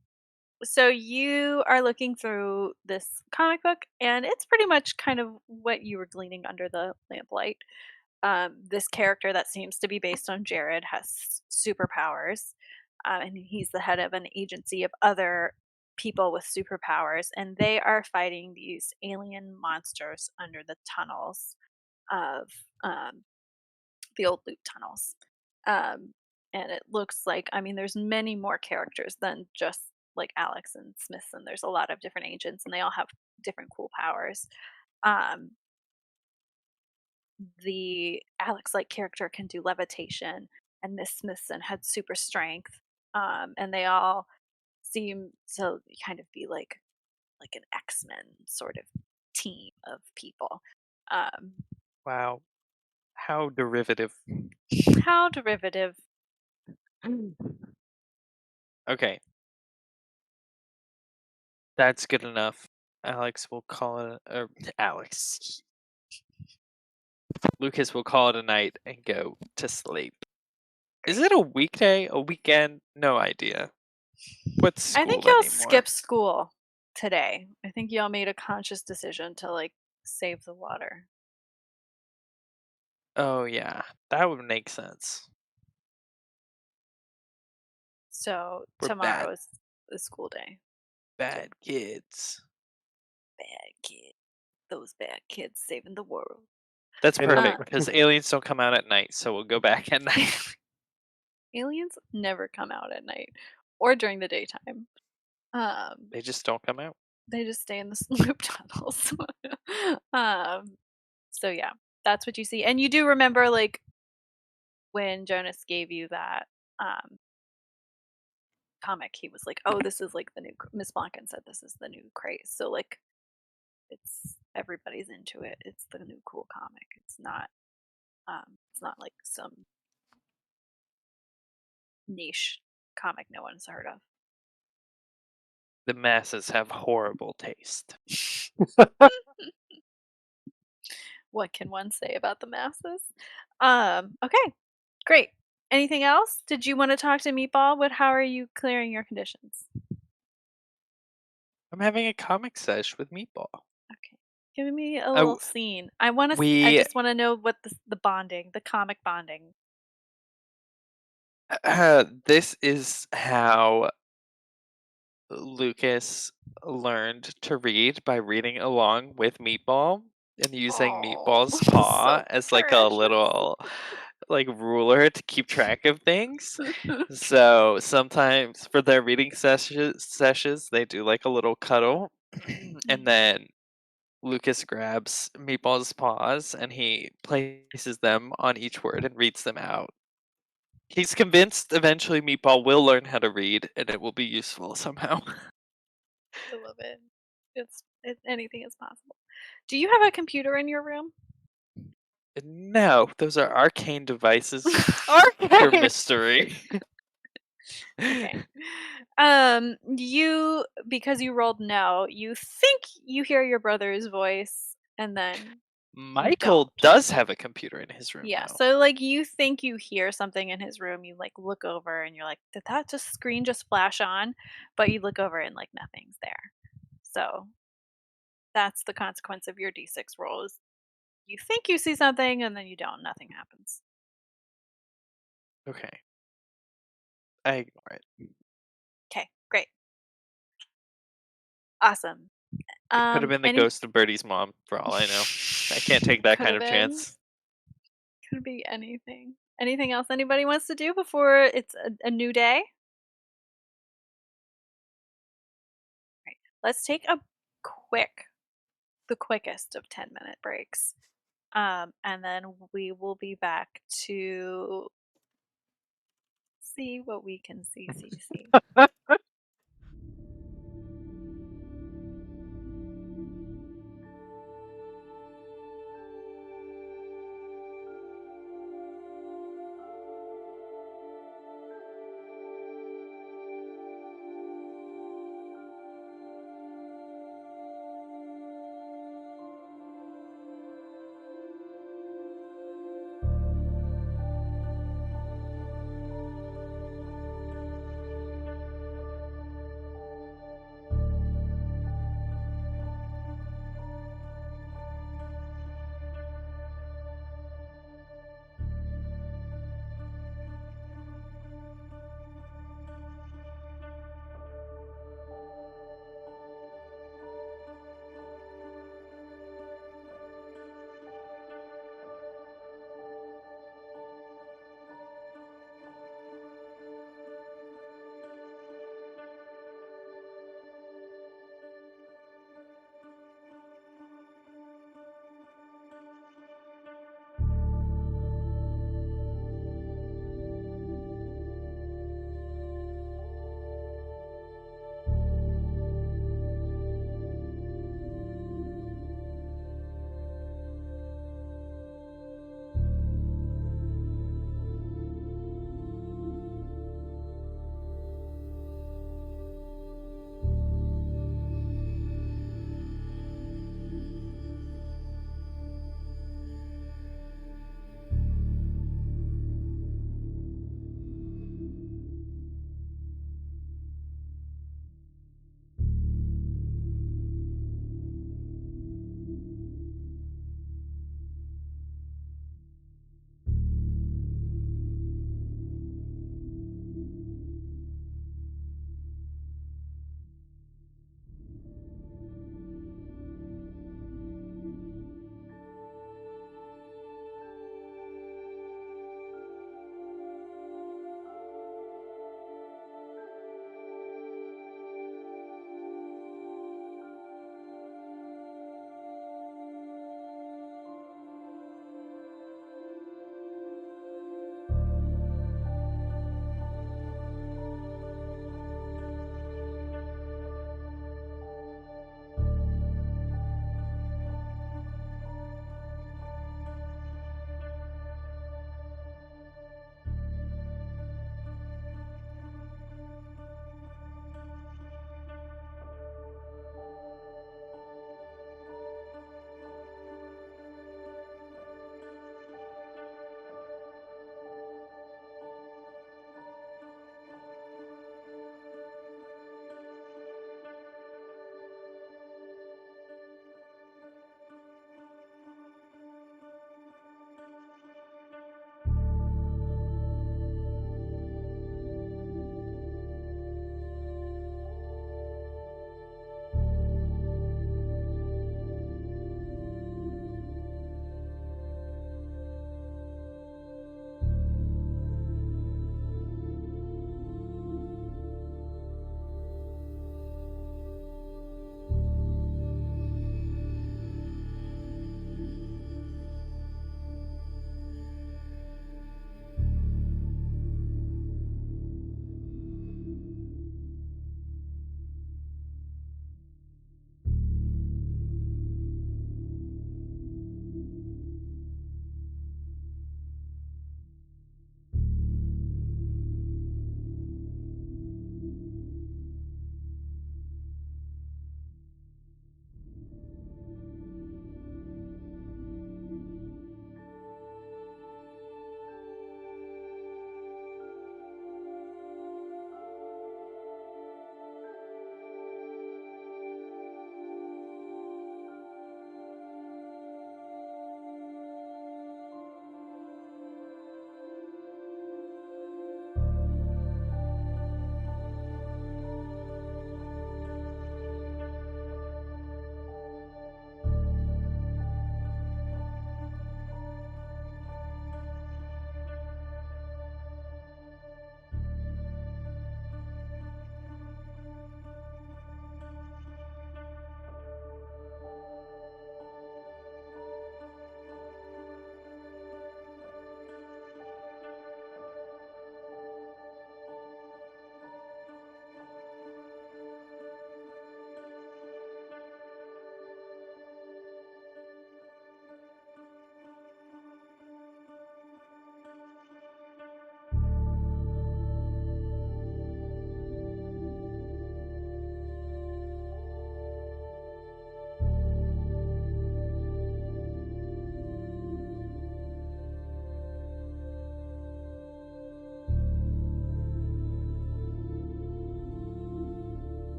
So you are looking through this comic book, and it's pretty much kind of what you were gleaning under the lamplight. This character that seems to be based on Jared has superpowers, and he's the head of an agency of other people with superpowers, and they are fighting these alien monsters under the tunnels of the old loop tunnels. Um, and it looks like, I mean, there's many more characters than just like Alex and Smithson. There's a lot of different agents, and they all have different cool powers. Um, the Alex like character can do levitation, and Miss Smithson had super strength. And they all seem to kind of be like an X-Men sort of team of people. Um, Wow, how derivative. how derivative. Okay, that's good enough. Alex will call it. Alex. Lucas will call it a night and go to sleep. Is it a weekday? A weekend? No idea. What's I think school y'all anymore? skip school today. I think y'all made a conscious decision to like save the water. Oh yeah, that would make sense. So We're tomorrow is the school day. bad kids. Bad kid. Those bad kids saving the world. That's And perfect Uh, because aliens don't come out at night, so we'll go back at night. Aliens never come out at night or during the daytime. Um, They just don't come out. they just stay in the loop tunnels. um, so yeah, that's what you see, and you do remember like when Jonas gave you that comic, he was like, "Oh, this is like the new." Miss Blanken said this is the new craze. So like, everybody's into it. It's the new cool comic. It's not like some niche comic no one's heard of. The masses have horrible taste. What can one say about the masses? Okay, great. Anything else? Did you want to talk to Meatball? How are you clearing your conditions? I'm having a comic sesh with Meatball. Okay. Give me a I little w- scene. I we just want to know what the bonding, the comic bonding. this is how Lucas learned to read by reading along with Meatball and using Oh, Meatball's paw so as like a precious. little like ruler to keep track of things. So sometimes for their reading sessions they do like a little cuddle and then Lucas grabs Meatball's paws and he places them on each word and reads them out. He's convinced eventually Meatball will learn how to read and it will be useful somehow. I love it. Anything is possible. Do you have a computer in your room? No, those are arcane devices. Pure Okay. mystery. Okay. You because you rolled no, you think you hear your brother's voice, and then you Michael don't. does have a computer in his room Yeah, though. so like you think you hear something in his room, you like look over and you're like, did that just screen just flash on? But you look over and like nothing's there. So that's the consequence of your D6 roll is you think you see something and then you don't, nothing happens. Okay. I ignore it. Okay, great. Awesome. It could have been the Any ghost of Birdie's mom, for all I know. I can't take that could kind have of been. chance. Could be anything. Anything else anybody wants to do before it's a new day? Right. Let's take a quick, the quickest of 10-minute breaks. And then we will be back to see what we can see.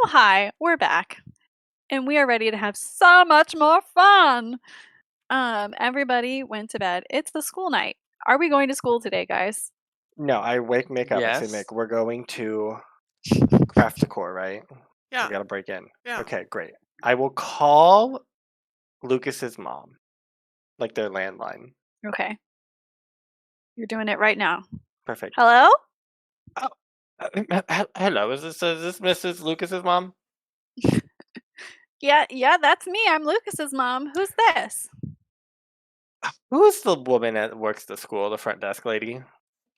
Oh, hi, we're back. And we are ready to have so much more fun. Everybody went to bed. It's the school night. Are we going to school today, guys? No, I wake Mick up and say, Yes. Mick, we're going to craft decor, right? Yeah. We gotta break in. Yeah. Okay, great. I will call Lucas's mom, like their landline. Okay. You're doing it right now. Perfect. Hello? Hello, is this Mrs. Lucas's mom? Yeah, that's me. I'm Lucas's mom. Who's this? Who's the woman that works the school, the front desk lady?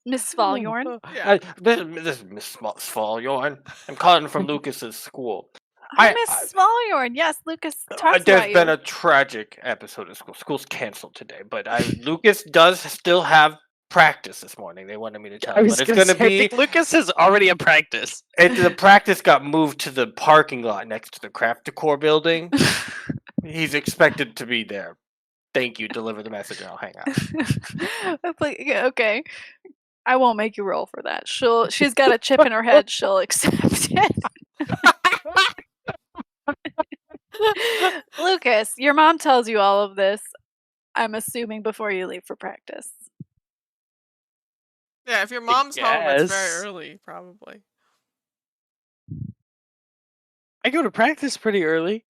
Miss Svalyorn? Yeah. This is Miss Svalyorn. I'm calling from Lucas's school. Hi, Miss Svalyorn. Yes, Lucas talks about There's been you. a tragic episode of school. School's canceled today, but Lucas does still have practice this morning. They wanted me to tell I you, was but it's gonna going to say, I be. think Lucas is already in practice. The practice got moved to the parking lot next to the craft decor building. He's expected to be there. Thank you. Deliver the message and I'll hang out. Okay. I won't make you roll for that. She's got a chip in her head. She'll accept it. Lucas, your mom tells you all of this, I'm assuming, before you leave for practice. Yeah, if your mom's home, it's very guess. early, probably. I go to practice pretty early.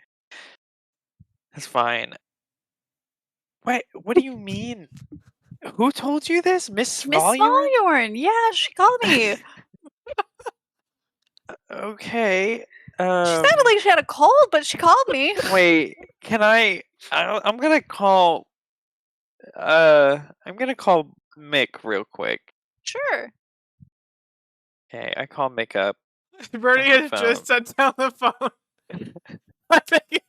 That's fine. Wait, what do you mean? Who told you this? Miss Miss Svalyorn? Svalyorn. Yeah, she called me. Okay. She sounded like she had a cold, but she called me. Wait, can I'm gonna call Mick real quick. Sure. Okay, I call Mick up. Birdie On the had just set down the phone. I think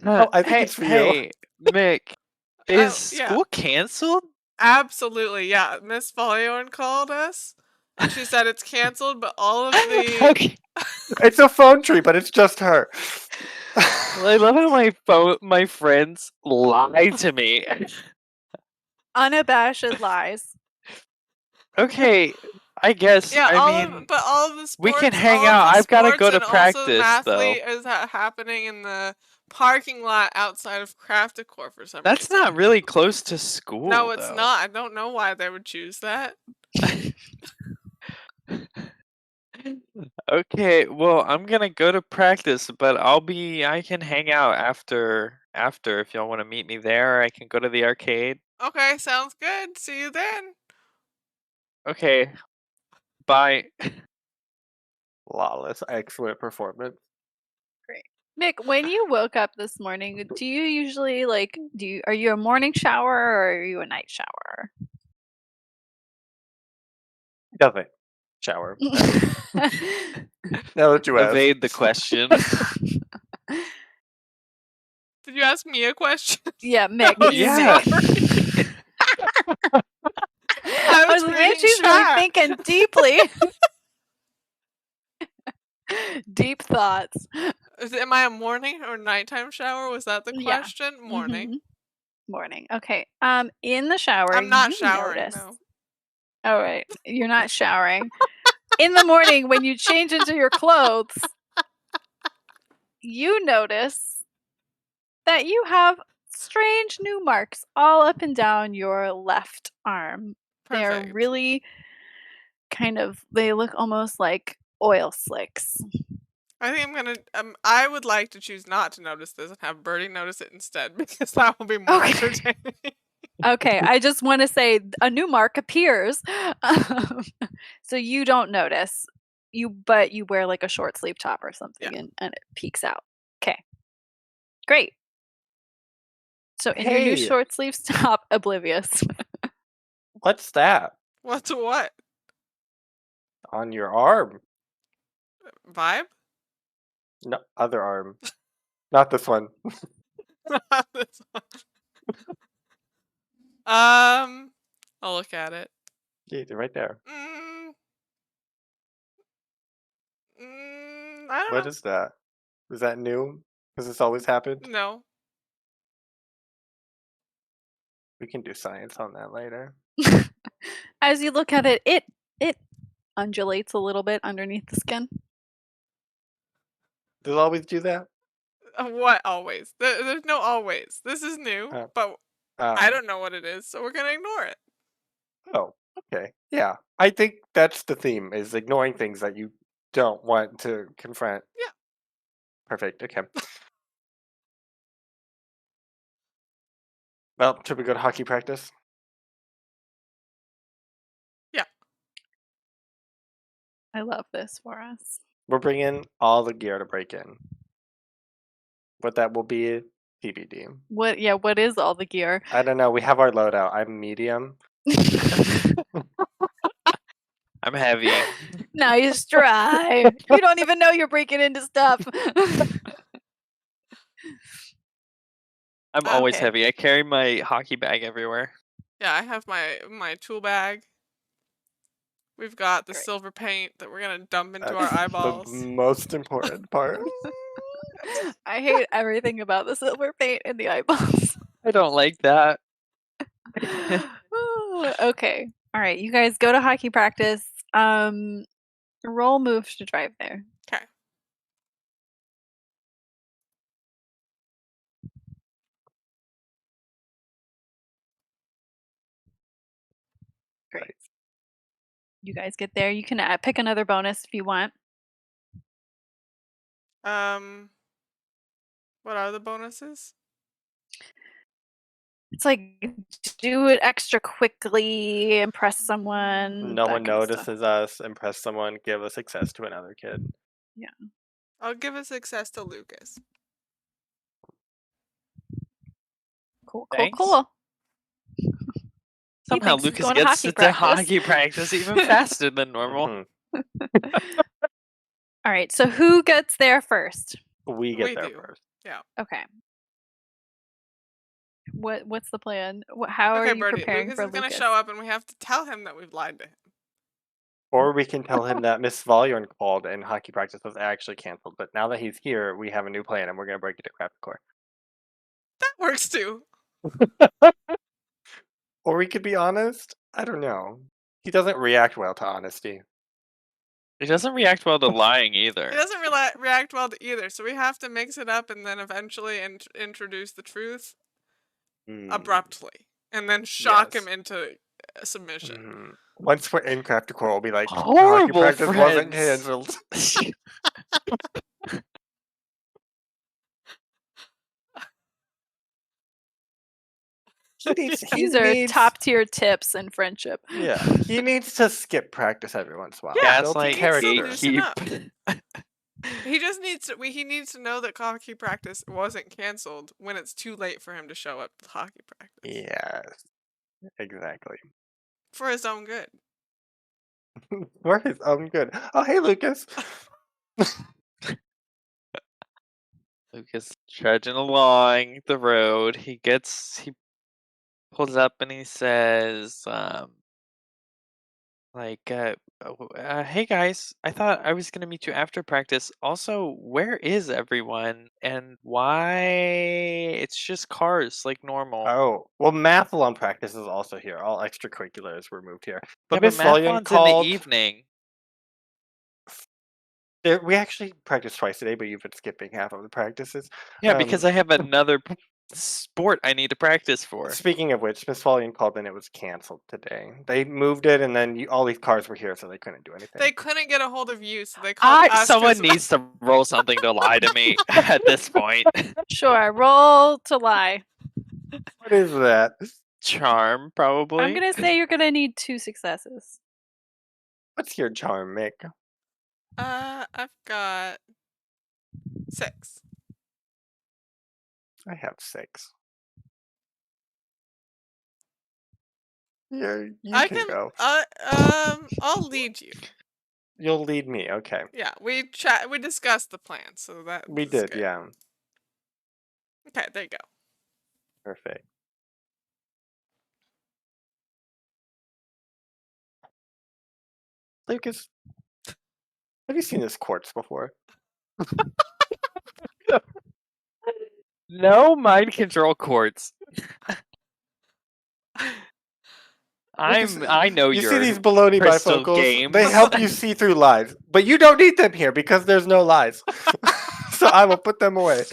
Oh, I think it's for you. Hey, Mick, is yeah. school canceled? Absolutely, yeah. Miss Folliorn called us. And she said it's canceled, but all of the Okay. It's a phone tree, but it's just her. Well, I love how my friends lie to me. Unabashed lies. Okay, I guess. yeah, I mean, but all of the sports, we can hang all of out. the I've gotta sports go to and also practice, though. mathlete is happening in the parking lot outside of Craft Decor for some That's reason. not really close to school. No, it's though. not. I don't know why they would choose that. Okay, well, I'm gonna go to practice, but I can hang out after if y'all want to meet me there, or I can go to the arcade. Okay, sounds good. See you then. Okay. Bye. Flawless, excellent performance. Mick, when you woke up this morning, do you usually are you a morning shower or are you a night shower? Doesn't shower. Now that you ask. Evade the question. Did you ask me a question? Yeah, Mick. Oh, Yeah. sorry. I was like, man, reading she's really chat. thinking deeply. Deep thoughts. Am I a morning or nighttime shower? Was that the Yeah. question? Morning. Mhm. Morning. Okay. In the shower, I'm not you showering, notice. no. All right. You're not showering. In the morning, when you change into your clothes, you notice that you have strange new marks all up and down your left arm. They're Perfect. really they look almost like oil slicks. I think I'm gonna. I would like to choose not to notice this and have Birdie notice it instead because that will be more Okay. entertaining. Okay, I just want to say a new mark appears, so you don't notice. But you wear like a short sleeve top or something, Yeah. and it peeks out. Okay, great. So in your new Hey. short sleeves top, oblivious. What's that What's what? on your arm? Vibe? No, other arm. Not this one. Not this one. I'll look at it. Yeah, they're right there. I don't What know. is that? Is that new? Has this always happened? No. We can do science on that later. As you look at it, it undulates a little bit underneath the skin. Does it always do that? What always? There's no always. This is new, but I don't know what it is, so we're gonna ignore it. Oh, okay. Yeah. I think that's the theme, is ignoring things that you don't want to confront. Yeah. Perfect. Okay. Well, should we go to hockey practice? Yeah. I love this for us. We're bringing all the gear to break in. What that will be, TBD. What? Yeah. What is all the gear? I don't know. We have our loadout. I'm medium. I'm heavy. Nice try. You don't even know you're breaking into stuff. I'm always Okay. heavy. I carry my hockey bag everywhere. Yeah, I have my tool bag. We've got the Great. silver paint that we're gonna dump into our That's eyeballs. the most important part. I hate everything about the silver paint in the eyeballs. I don't like that. Okay. All right. You guys go to hockey practice. Roll move to drive there. Okay. Great. You guys get there. You can pick another bonus if you want. What are the bonuses? It's like do it extra quickly, impress someone. No that one kind of stuff. notices us, impress someone, give a success to another kid. I'll give a success to Lucas. Cool. Thanks. He Somehow thinks he's Lucas going to gets hockey to practice. hockey practice even faster than normal. Mhm. All right. So who gets there first? We get We there do. first. Yeah. Okay. What's the plan? How are Okay, you Birdie. preparing Lucas for is gonna Lucas? show up, and we have to tell him that we've lied to him. Or we can tell him that Miss Vollion called and hockey practice was actually canceled. But now that he's here, we have a new plan and we're going to break it to craft core. That works too. Or we could be honest. I don't know. He doesn't react well to honesty. He doesn't react well to lying either. He doesn't react well to either, so we have to mix it up and then eventually introduce the truth abruptly, and then shock him into submission. Mhm. Once we're in craft core, we'll be like, hockey Horrible practice wasn't friends. canceled. These are top tier tips in friendship. Yeah, he needs to skip practice every once in a while. Yeah, Build Gaslight, character. loosen up. gatekeep. He just needs to. He needs to know that hockey practice wasn't canceled when it's too late for him to show up to hockey practice. Yes, exactly. For his own good. For his own good. Oh, hey, Lucas. Lucas trudging along the road. He pulls up and he says, hey guys, I thought I was gonna meet you after practice. Also, where is everyone and why it's just cars like normal? Oh, well, Mathlon practice is also here. All extracurriculars were moved here. But Yeah, Miss Vollion Mathlon's called. in the evening. We actually practiced twice today, but you've been skipping half of the practices. Yeah, because I have another sport I need to practice for. Speaking of which, Miss Vollion called and it was canceled today. They moved it, and then all these cars were here, so they couldn't do anything. They couldn't get a hold of you, so they called us. Someone needs to roll something to lie to me at this point. Sure, roll to lie. What is that? Charm, probably. I'm gonna say you're gonna need 2 successes. What's your charm, Mick? I've got 6. I have 6. Yeah, you can go. I'll lead you. You'll lead me, okay. Yeah, we discussed the plan, so that We is did, good. yeah. Okay, there you go. Perfect. Lucas, have you seen this quartz before? No mind control quartz. I know you your see these baloney crystal bifocals? games. They help you see through lies, but you don't need them here because there's no lies. So I will put them away.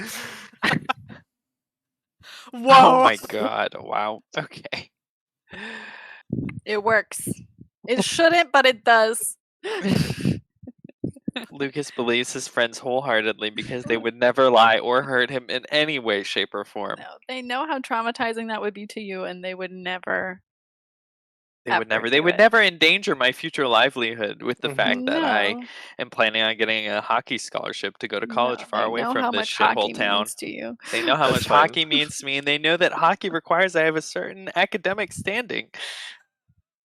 Oh Whoa. my god! Wow. Okay. It works. It shouldn't, but it does. Lucas believes his friends wholeheartedly because they would never lie or hurt him in any way, shape, or form. No, they know how traumatizing that would be to you, and they would never. They would ever never. They do would it. never endanger my future livelihood with the fact that I No. am planning on getting a hockey scholarship to go to college No, far they away know from how this much hockey shithole town. means to you. They know how That's much fine. hockey means to me, and they know that hockey requires I have a certain academic standing.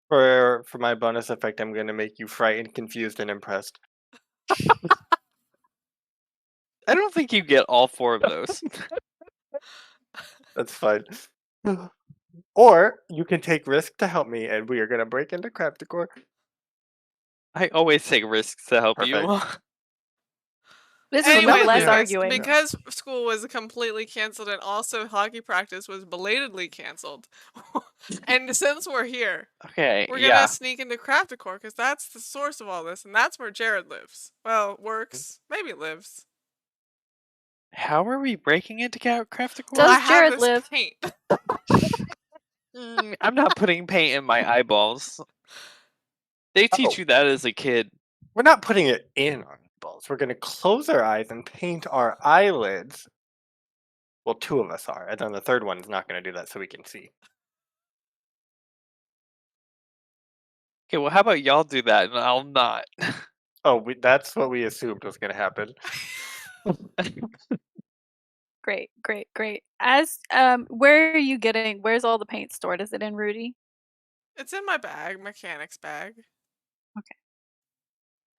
For my bonus effect, I'm gonna make you frightened, confused, and impressed. I don't think you get all 4 of those. That's fine. Or you can take risk to help me, and we are gonna break into crap decor. I always take risks to help you. This is Anyway, less yeah. arguing. because school was completely canceled and also hockey practice was belatedly canceled. And since we're here, Okay, we're yeah. gonna sneak into craft decor because that's the source of all this, and that's where Jared lives. Well, works, maybe lives. How are we breaking into craft decor? Does I have Jared this live? paint. I'm not putting paint in my eyeballs. They teach Oh. you that as a kid. We're not putting it in our eyeballs. We're gonna close our eyes and paint our eyelids. Well, 2 of us are, and then the third one is not gonna do that, so we can see. Okay, well, how about y'all do that and I'll not? Oh, that's what we assumed was gonna happen. Great, great, great. As where are you getting? Where's all the paint stored? Is it in Rudy? It's in my bag, mechanic's bag.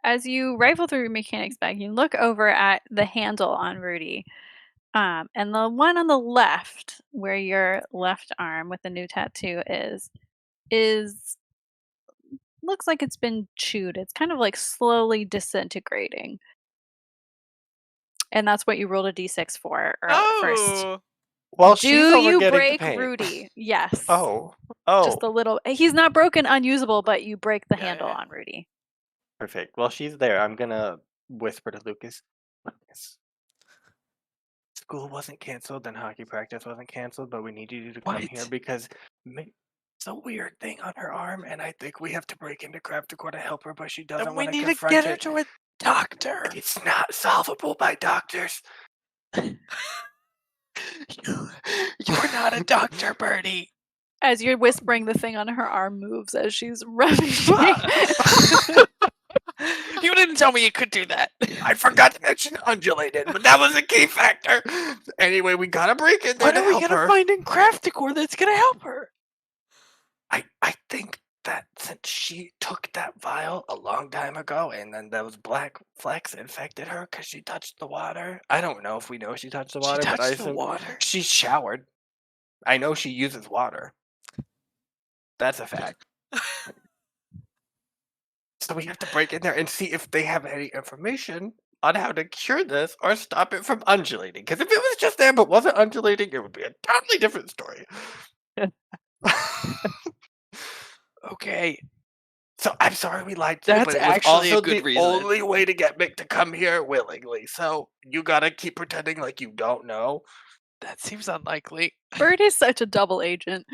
As you rifle through your mechanic's bag, you look over at the handle on Rudy. And the one on the left, where your left arm with the new tattoo is looks like it's been chewed. It's kind of like slowly disintegrating. And that's what you rolled a d6 for first. Oh, Well, Do she's over you getting the break paint. Rudy? Yes. Oh. Just a little. He's not broken, unusable, but you break the Yeah, handle yeah. on Rudy. Perfect. Well, she's there. I'm gonna whisper to Lucas. Lucas, school wasn't canceled and hockey practice wasn't canceled, but we need you to come here What? because it's a weird thing on her arm, and I think we have to break into craft decor to help her, but she doesn't Then we want to need to confront get her it. to a doctor. It's not solvable by doctors. You're not a doctor, Birdie. As you're whispering, the thing on her arm moves as she's rubbing. You didn't tell me you could do that. I forgot to mention undulated, but that was a key factor. Anyway, we gotta break in there What to are we help gonna her. find in craft decor that's gonna help her? I think that since she took that vial a long time ago and then those black flecks infected her because she touched the water. I don't know if we know she touched the water, but I touched the assume water? she showered. I know she uses water. That's a fact. So we have to break in there and see if they have any information on how to cure this or stop it from undulating. Because if it was just there but wasn't undulating, it would be a totally different story. Okay, So I'm sorry we lied to you, that's but it was actually a also good the reason. only way to get Mick to come here willingly. So you gotta keep pretending like you don't know. That seems unlikely. Bird is such a double agent.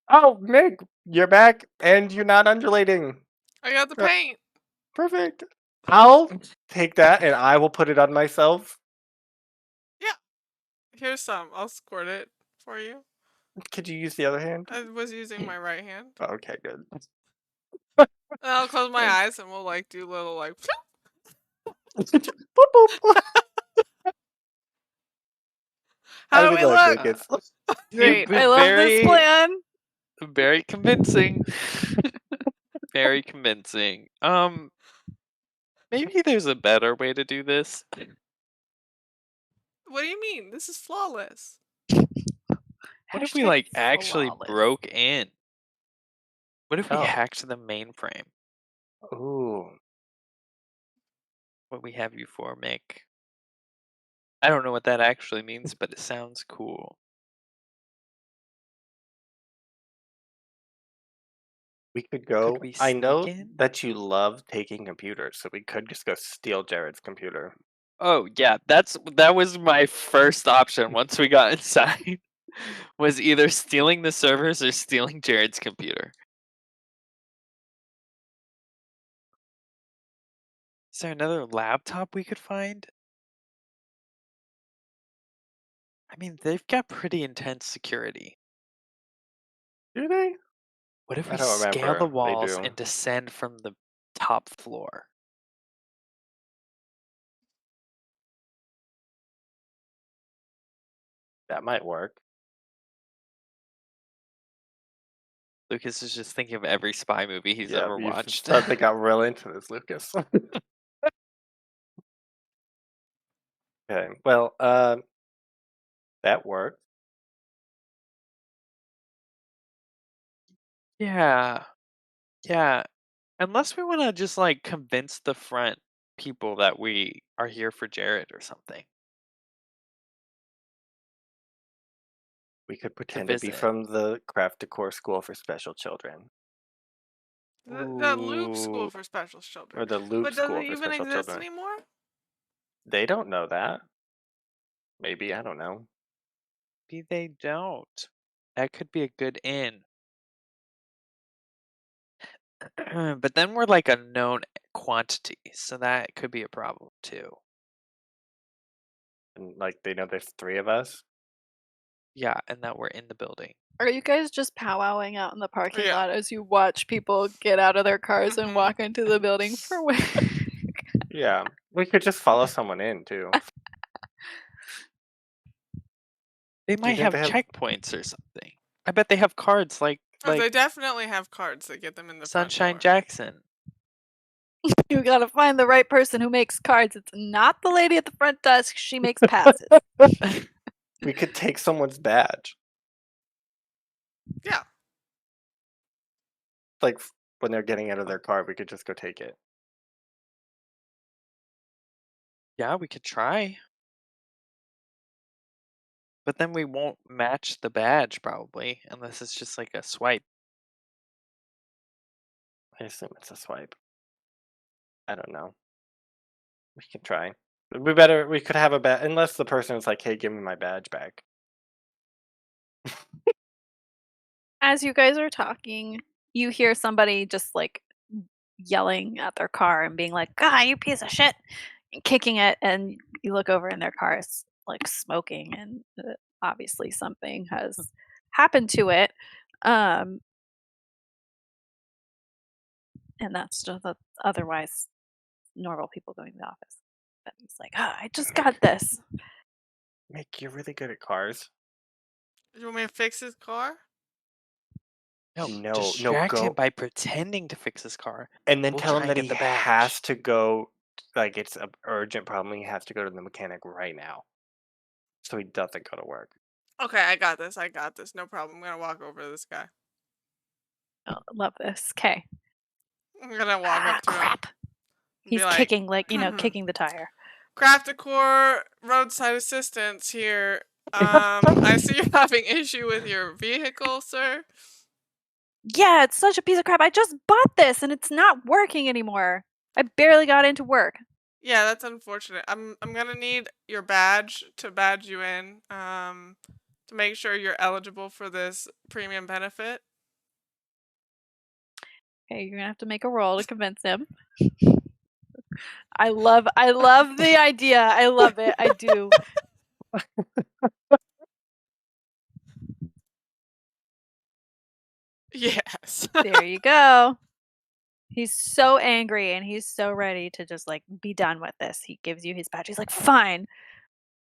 Oh, Mick, you're back and you're not undulating. I got the Uh, paint. Perfect. I'll take that and I will put it on myself. Here's some. I'll squirt it for you. Could you use the other hand? I was using my right hand. Oh, okay, good. And I'll close my eyes and we'll like do little like. Boop, boop. How I do think we I look? like it. Great. been I love this plan. Very convincing. Very convincing. Maybe there's a better way to do this. What do you mean? This is flawless. What if we Hashtag like actually flawless. broke in? What if we Oh. hacked the mainframe? Ooh. What we have you for, Mick? I don't know what that actually means, but it sounds cool. We could go. we I know sneak in? that you love taking computers, so we could just go steal Jared's computer. Oh yeah, that was my first option once we got inside. Was either stealing the servers or stealing Jared's computer. Is there another laptop we could find? I mean, they've got pretty intense security. Do they? What if I we don't scale the remember. They walls do. and descend from the top floor? That might work. Lucas is just thinking of every spy movie he's Yeah, ever you watched. suddenly got real into this, Lucas. Okay. Well, that worked. Yeah. Yeah. Unless we want to just like convince the front people that we are here for Jared or something We could to pretend to be visit. from the craft decor school for special children, The Loop School Ooh. for Special Children. or the Loop But does School it for even special exist children. anymore? They don't know that. Maybe, I don't know. Maybe they don't. That could be a good in. But then we're like a known quantity, so that could be a problem too. And like they know there's 3 of us. Yeah, and that we're in the building. Are you guys just powwowing out in the parking Yeah. lot as you watch people get out of their cars and Mhm. walk into the building for work? Yeah. We could just follow someone in too. They Do you might think have they have checkpoints or something. I bet they have cards Oh, they like definitely have cards that get them in the front Sunshine door. Jackson. You gotta find the right person who makes cards. It's not the lady at the front desk. She makes passes. We could take someone's badge. Yeah. Like when they're getting out of their car, we could just go take it. Yeah, we could try. But then we won't match the badge probably, unless it's just like a swipe. I assume it's a swipe. I don't know. We can try. We could have a badge, unless the person is like, hey, give me my badge back. As you guys are talking, you hear somebody just like yelling at their car and being like, "Ah, you piece of shit!" and kicking it. And you look over and their car is like smoking, and obviously something has happened to it. And that's just otherwise normal people going to the office. But he's like, "Ah, I just got this." Mick, you're really good at cars. You want me to fix his car? No, Distract him go. by pretending to fix his car. And then We'll tell try him and that get he the badge. has to go, like it's an urgent problem. He has to go to the mechanic right now. So he doesn't go to work. Okay, I got this. No problem. I'm gonna walk over to this guy. Oh, love this. Okay. I'm gonna walk up to him. Crap. and He's be like, kicking, like, kicking the tire. Craft Decor roadside assistance here. I see you're having issue with your vehicle, sir. Yeah, it's such a piece of crap. I just bought this and it's not working anymore. I barely got into work. Yeah, that's unfortunate. I'm gonna need your badge to badge you in. To make sure you're eligible for this premium benefit. Okay, you're gonna have to make a roll to convince him. I love the idea. I love it. I do. Yes. There you go. He's so angry and he's so ready to just like be done with this. He gives you his badge. He's like, fine.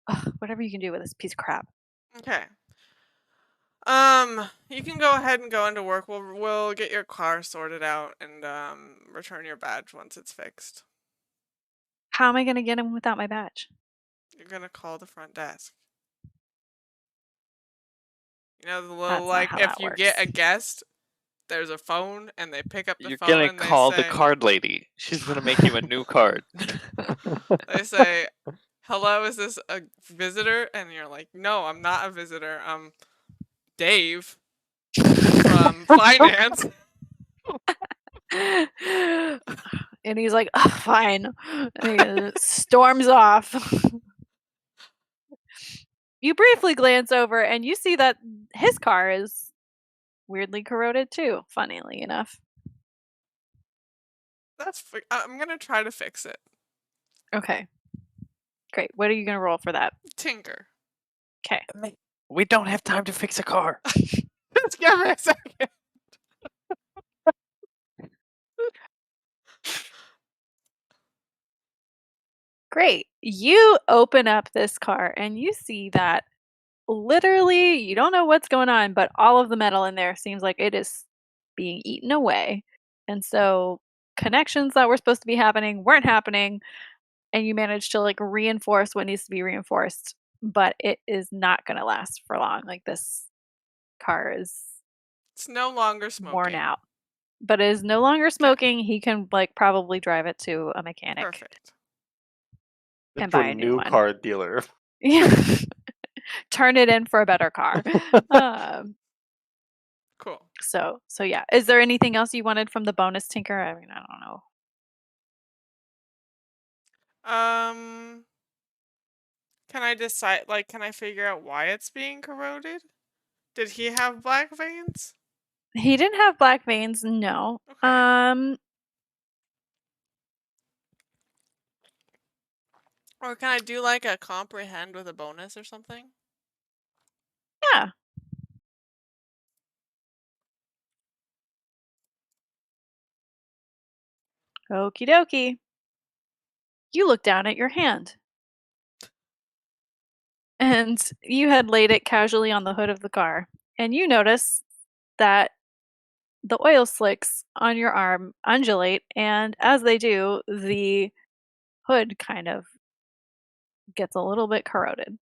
Ugh, whatever you can do with this piece of crap. Okay. You can go ahead and go into work. We'll get your car sorted out and return your badge once it's fixed. How am I gonna get him without my badge? You're gonna call the front desk. You know the little That's not like how if that you get a works. guest, there's a phone and they pick up the You're phone gonna and they call the say card lady. She's gonna make you a new card. they say, "Hello, is this a visitor?" And you're like, "No, I'm not a visitor. I'm Dave from finance." And he's like, "Oh, fine." And he storms off. You briefly glance over and you see that his car is weirdly corroded too, funnily enough. I'm gonna try to fix it. Okay. Great. What are you going to roll for that? Tinker. Okay. We don't have time to fix a car. Just give me a second. Great. You open up this car and you see that literally you don't know what's going on, but all of the metal in there seems like it is being eaten away. And so connections that were supposed to be happening weren't happening, and you managed to like reinforce what needs to be reinforced, but it is not going to last for long. Like this car is It's no longer smoking. worn out. But it is no longer smoking. He can like probably drive it to a mechanic. Perfect. And To buy a a new new one. car dealer. Yeah. Turn it in for a better car. Cool. So yeah. Is there anything else you wanted from the bonus tinker? I mean, I don't know. Can I decide? Like, can I figure out why it's being corroded? Did he have black veins? He didn't have black veins, no. Okay. Or can I do like a comprehend with a bonus or something? Yeah. Okie dokie. You look down at your hand. And you had laid it casually on the hood of the car. And you notice that the oil slicks on your arm undulate, and as they do, the hood kind of gets a little bit corroded.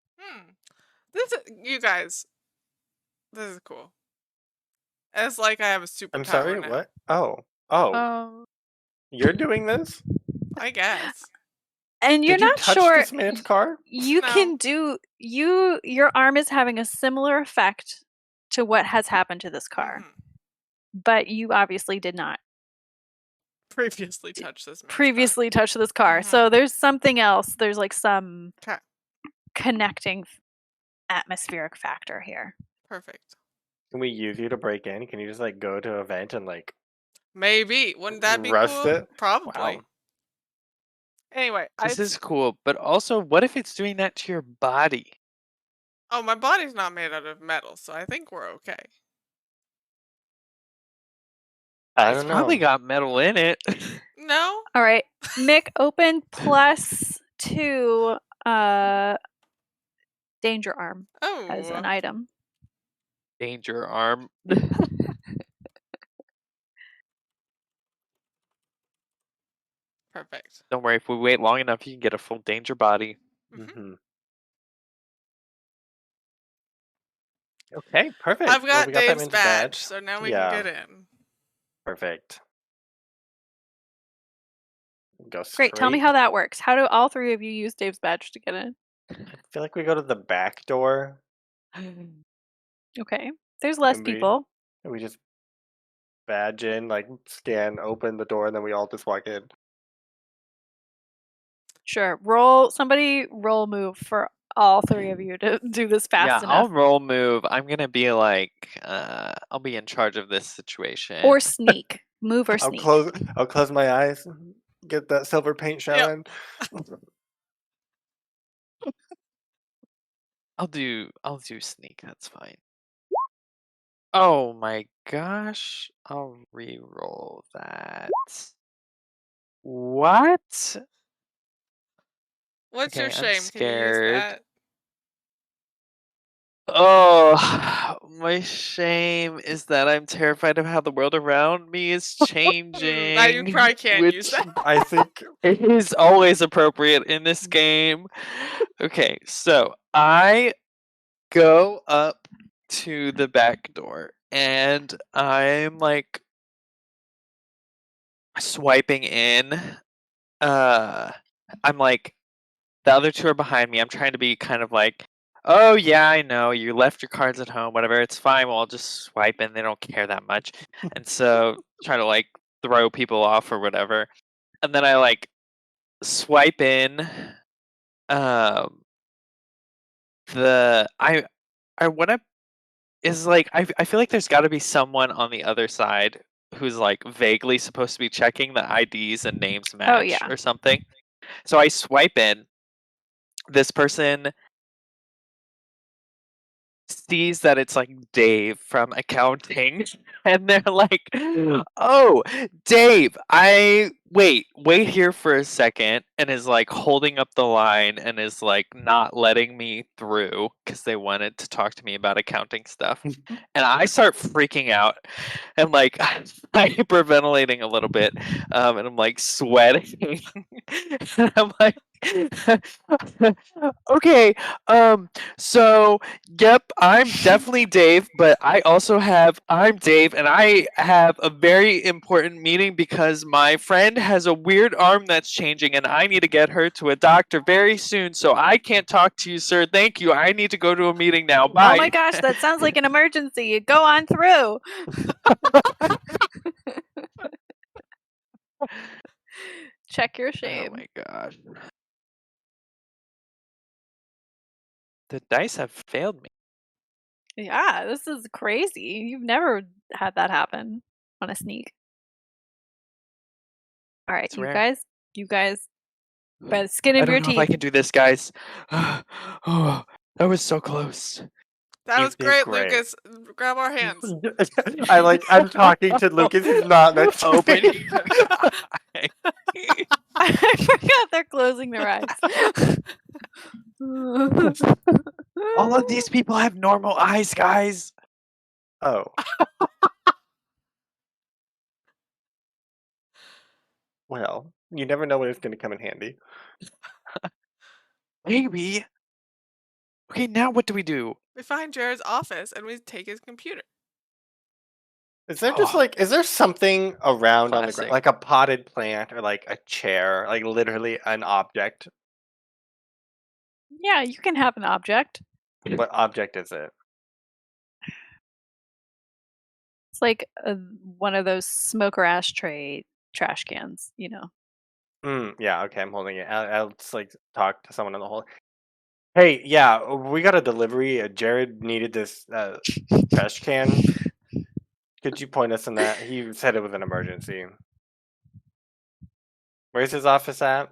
You guys, this is cool. It's like I have a superpower I'm sorry, now. what? Oh. You're doing this? I guess. And you're Did you not touch sure this man's car? you No. can do your arm is having a similar effect to what has happened to this car. Mhm. But you obviously did not Previously touched this man's previously touch this car. Mhm. So there's something else. There's like some car. 'Kay. connecting atmospheric factor here. Perfect. Can we use you to break in? Can you just like go to a vent and like Maybe. Wouldn't that be rust cool? it? Probably. Wow. Anyway, This is cool, but also, what if it's doing that to your body? Oh, my body's not made out of metal, so I think we're okay. I It's don't know. probably got metal in it. No? All right. Mick, open +2 danger arm as an Oh. item. Danger arm. Perfect. Don't worry, if we wait long enough, you can get a full danger body. Mm-hmm. Okay. Perfect. I've Well, got we got that Dave's man's badge, so now we Yeah. can get in. Perfect. Go Great. Tell me straight. how that works. How do all three of you use Dave's badge to get in? I feel like we go to the back door Okay. There's less and people. we just badge in, like scan, open the door, and then we all just walk in. Sure. Somebody roll move for all three of you to do this fast Yeah, enough. I'll roll move. I'm gonna be like, I'll be in charge of this situation. Or sneak. Move or I'll sneak. close my eyes, get that silver paint showing. I'll do sneak. That's fine. Oh my gosh! I'll re-roll that. What? What's your Okay, I'm shame? Can you use scared. that? Oh, my shame is that I'm terrified of how the world around me is changing. Now you probably can't use which that. I think it is always appropriate in this game. Okay, so I go up to the back door and I'm like swiping in. I'm like, the other two are behind me. I'm trying to be kind of like, oh yeah, I know you left your cards at home, whatever. It's fine. Well, I'll just swipe in. They don't care that much, and so try to like throw people off or whatever. And then I like swipe in the I want to is like I feel like there's got to be someone on the other side who's like vaguely supposed to be checking the IDs and names Oh, match yeah. or something. So I swipe in. This person sees that it's like Dave from accounting, and they're like, "Oh, Dave, wait here for a second," and is like holding up the line and is like not letting me through because they wanted to talk to me about accounting stuff. And I start freaking out and like hyperventilating a little bit, and I'm like sweating, and I'm like, okay, so yep, I'm definitely Dave, but I'm Dave, and I have a very important meeting because my friend has a weird arm that's changing, and I need to get her to a doctor very soon. So I can't talk to you, sir. Thank you. I need to go to a meeting now. Bye. Oh my gosh, that sounds like an emergency. Go on through. Check your Oh shame. my gosh. The dice have failed me. Yeah, this is crazy. You've never had that happen on a sneak. All right, It's you rare. guys, by the skin I of your don't know if I teeth. can do this, guys. Oh, that was so close. That You was did great, great. Lucas. Grab our hands. I'm talking to Lucas. He's not next to Open me. I forgot they're closing their eyes. All of these people have normal eyes, guys. Oh. Well, you never know when it's going to come in handy. Maybe. Okay, now what do we do? We find Jared's office and we take his computer. Is there just Oh, is there something around on the ground, classic. like a potted plant or like a chair, like literally an object? Yeah, you can have an object. What object is it? It's like one of those smoker ashtray trash cans, you know. Yeah, okay, I'm holding it. I'll just talk to someone on the whole. Hey, yeah, we got a delivery. Jared needed this trash can. Could you point us in that? He said it was an emergency. Where's his office at?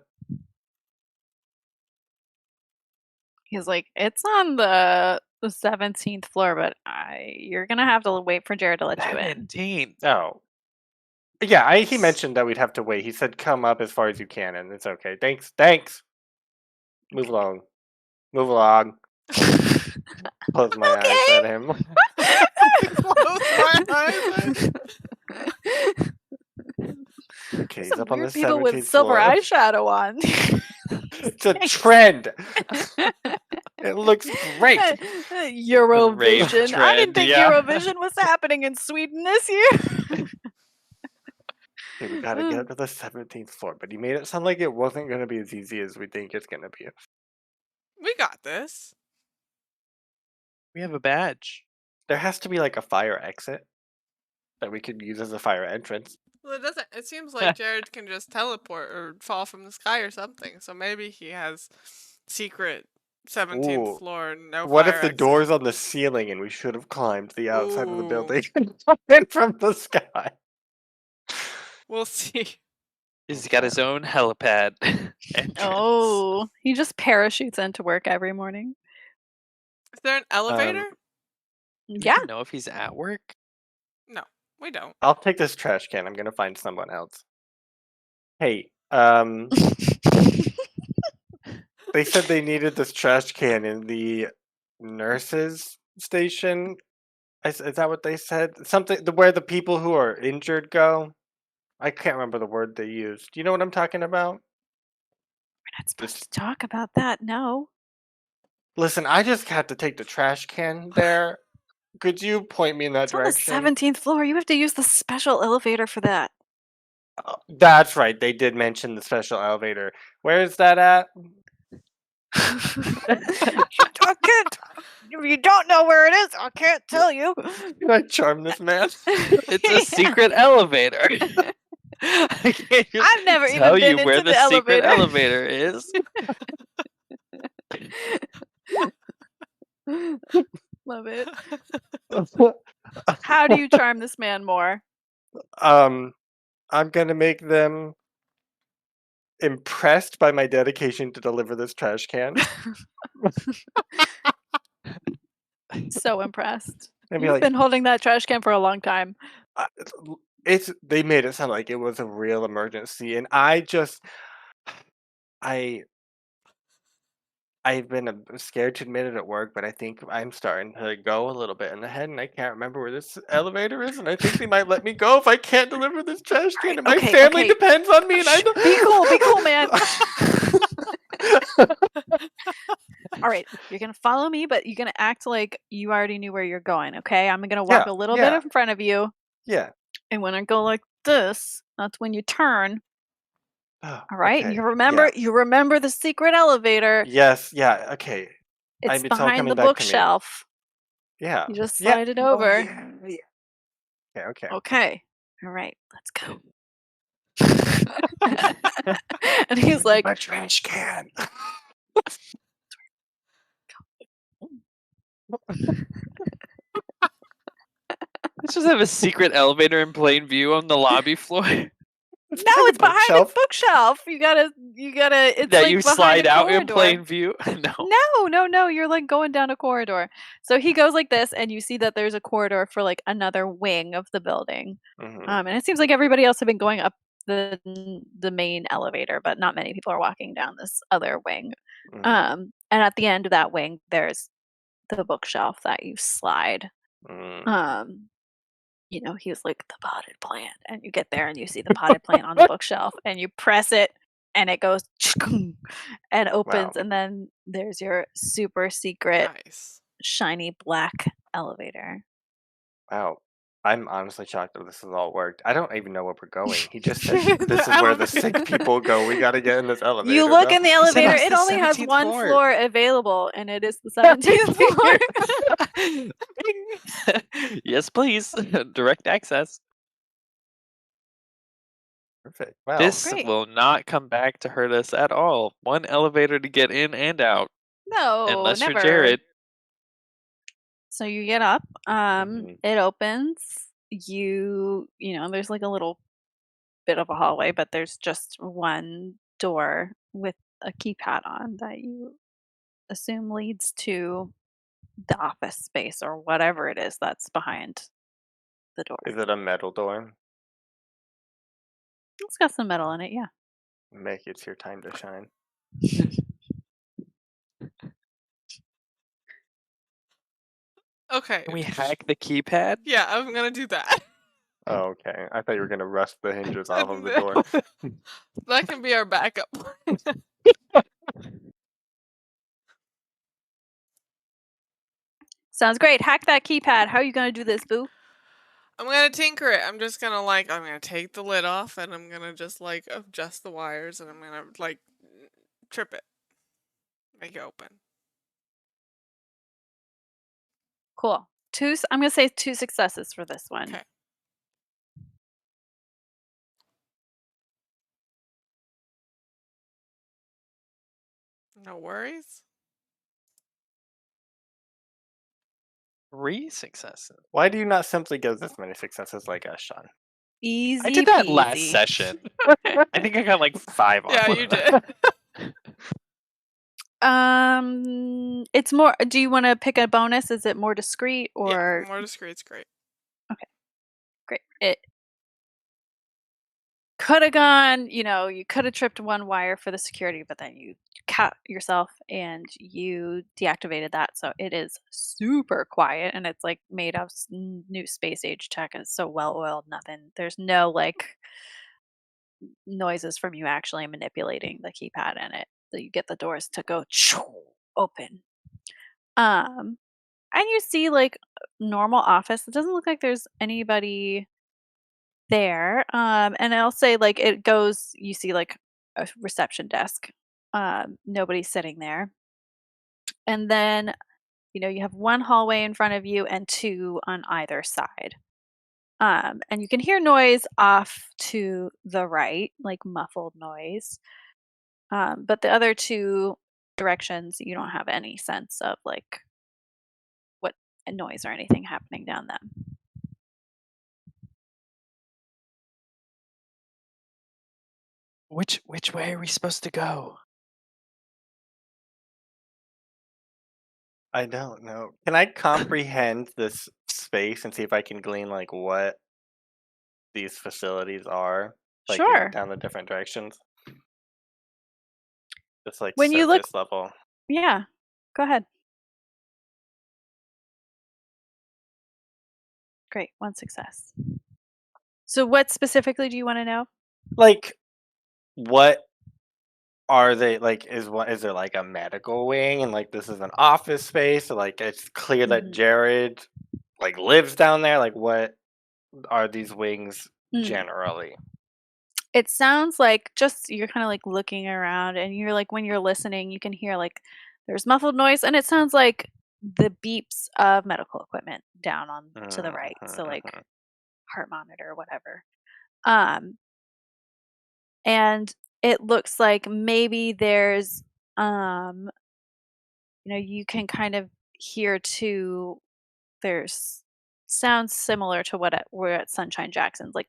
He's like, it's on the 17th floor, but you're gonna have to wait for Jared to let you in. 17. Oh. Yeah, he mentioned that we'd have to wait. He said come up as far as you can, and it's okay. Thanks. Move along. Close my eyes at him. Close my eyes. Okay, he's Some up on the weird people 17th with silver floor. eyeshadow on. It's a trend. It looks great. Eurovision. I didn't trend, think yeah. Eurovision was happening in Sweden this year. Okay, we gotta get up to the 17th floor, but he made it sound like it wasn't gonna be as easy as we think it's gonna be. We got this. We have a badge. There has to be a fire exit that we could use as a fire entrance. Well, it doesn't. It seems like Jared can just teleport or fall from the sky or something. So maybe he has secret 17th Ooh. floor. No. What fire if the exit. door's on the ceiling and we should have climbed the outside of the Ooh. building and come in from the sky? We'll see. He's got his own helipad. entrance. Oh, he just parachutes into work every morning. Is there an elevator? Do we Yeah. even know if he's at work? No, we don't. I'll take this trash can. I'm gonna find someone else. Hey, they said they needed this trash can in the nurses station. Is that what they said? Something where the people who are injured go. I can't remember the word they used. Do you know what I'm talking about? We're not supposed to talk about that, no. Listen, I just had to take the trash can there. Could you point me in that It's on the direction? 17th floor. You have to use the special elevator for that. That's right. They did mention the special elevator. Where is that at? If you don't know where it is, I can't tell you. Can I charm this man? It's a secret elevator. I can't just I've never tell even you been where into the the secret elevator. elevator is. Love it. How do you charm this man more? I'm gonna make them impressed by my dedication to deliver this trash can. So impressed. And be You've like, been holding that trash can for a long time. uh, it's they made it sound like it was a real emergency, and I I've been scared to admit it at work, but I think I'm starting to go a little bit in the head, and I can't remember where this elevator is, and I think they might let me go if I can't deliver this trash can, Alright, and my okay, family okay. depends on me, and I Shh, don't. be cool, man. All right, you're gonna follow me, but you're gonna act like you already knew where you're going, okay? I'm gonna walk Yeah, a little bit yeah, in front of you, yeah. and when I go like this, that's when you turn. Oh, All right, okay. you remember the secret elevator. Yes, yeah, okay. It's It's all behind coming the back to me. bookshelf. Yeah. You just Yeah. slide it Oh, over. yeah, yeah. Okay. Okay. All right, let's go. And he's Give me like, my trash can. Let's just have a secret elevator in plain view on the lobby floor no, it's behind a bookshelf. bookshelf. You gotta. It's that like you behind slide a out in corridor. plain view. No. No. You're like going down a corridor. So he goes like this, and you see that there's a corridor for like another wing of the building. Mhm, And it seems like everybody else have been going up the main elevator, but not many people are walking down this other wing. mhm, And at the end of that wing, there's the bookshelf that you slide. mm. Um, he's like the potted plant, and you get there and you see the potted plant on the bookshelf, and you press it, and it goes and Wow. opens, and then there's your super secret Nice. shiny black elevator. Wow. I'm honestly shocked that this has all worked. I don't even know where we're going. He just said this is where the sick people go. We gotta get in this elevator. You look now. in the He said elevator, it's it the only has 17th one floor. floor available, and it is the 17th floor. Yes, please. Direct access. Perfect. Wow. This Great. will not come back to hurt us at all. One elevator to get in and out. No, Unless never. you're Jared. So you get up, Mhm. it opens. There's like a little bit of a hallway, but there's just one door with a keypad on that you assume leads to the office space or whatever it is that's behind the door. Is it a metal door? It's got some metal in it, yeah. Make it's your time to shine. Okay. Can we hack the keypad? Yeah, I'm gonna do that. Oh, okay. I thought you were gonna rust the hinges off of the door. That can be our backup plan. Sounds great. Hack that keypad. How are you gonna do this, boo? I'm gonna tinker it. I'm just gonna I'm gonna take the lid off and I'm gonna just adjust the wires and I'm gonna trip it. Make it open. Cool. I'm gonna say 2 successes for this one. Okay. No worries. 3 successes. Why do you not simply give this many successes like us, Sean? Easy I did that last peasy. session. I think I got like 5 on Yeah, one you of them. did. It's more. Do you want to pick a bonus? Is it more discreet Yeah, or more discreet's great. great? It could have gone. You could have tripped one wire for the security, but then you cut yourself and you deactivated that, so it is super quiet and it's like made of new space age tech. And it's so well oiled. Nothing. There's no noises from you actually manipulating the keypad in it. So you get the doors to go open. And you see like normal office. It doesn't look like there's anybody there. And I'll say like it goes, you see like a reception desk. Nobody's sitting there. And then, you have one hallway in front of you and 2 on either side. And you can hear noise off to the right, like muffled noise. But the other two directions, you don't have any sense of like what noise or anything happening down them. Which way are we supposed to go? I don't know. Can I comprehend this space and see if I can glean like what these facilities are? Like, Sure. down the different directions. Just like When you look, surface level. yeah, go ahead. Great, 1 success. So what specifically do you want to know? Like, what are they like? Is there like a medical wing and like this is an office space? Or like it's clear that Mhm. Jared like lives down there? Like, what are these wings Mm. generally? It sounds like just you're kind of like looking around and you're like when you're listening, you can hear like there's muffled noise and it sounds like the beeps of medical equipment down on to the right. So like heart monitor or whatever. Um and it looks like maybe there's you can kind of hear too there's sounds similar to what we're at Sunshine Jackson's like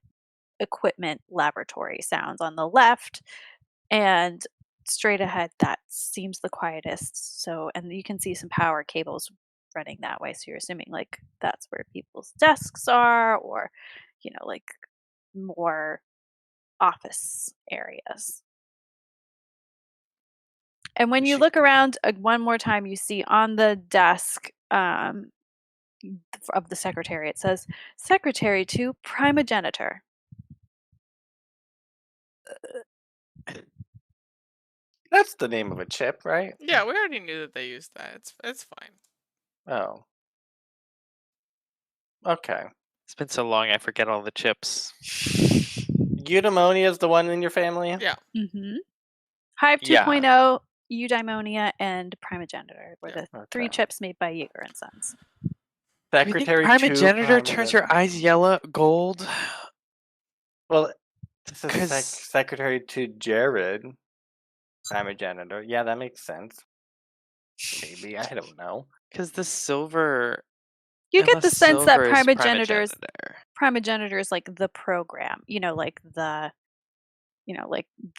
equipment laboratory sounds on the left and straight ahead that seems the quietest. So and you can see some power cables running that way, so you're assuming like that's where people's desks are or like more office areas. And when We you should look around one more time, you see on the desk of the secretary, it says secretary to primogenitor. That's the name of a chip, right? Yeah, we already knew that they used that. It's fine. Oh. Okay. It's been so long, I forget all the chips. Eudaimonia is the one in your family? Yeah. Mm-hmm. Hive Yeah. 2.0, eudaimonia, and primogenitor were Yeah. the three Okay. chips made by Yeager and Sons. Do you think Secretary to primogenitor turns your primogenitor. eyes yellow, gold? Well, this is 'Cause- secretary to Jared. Primogenitor. Yeah, that makes sense. Maybe. I don't know. Because the silver. You get the unless sense that silver is primogenitor is like the program, like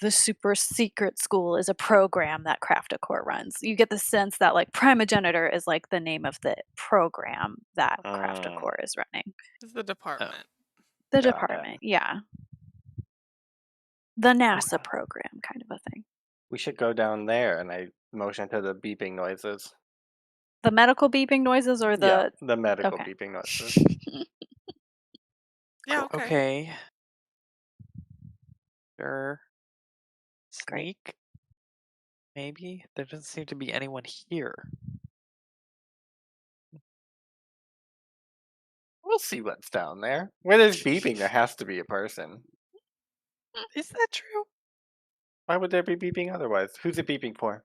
the super secret school is a program that Craft Decor runs. You get the sense that like primogenitor is like the name of the program that Craft Decor is running. It's the department. The Got it. department, yeah. The NASA program kind of a thing. We should go down there, and I motion to the beeping noises. The medical beeping noises or Yeah, the the medical okay. beeping noises. Yeah, Cool. okay. Okay. Sure. Great. Sneak. Maybe there doesn't seem to be anyone here. We'll see what's down there. Where there's beeping, there has to be a person. Is that true? Why would there be beeping otherwise? Who's it beeping for?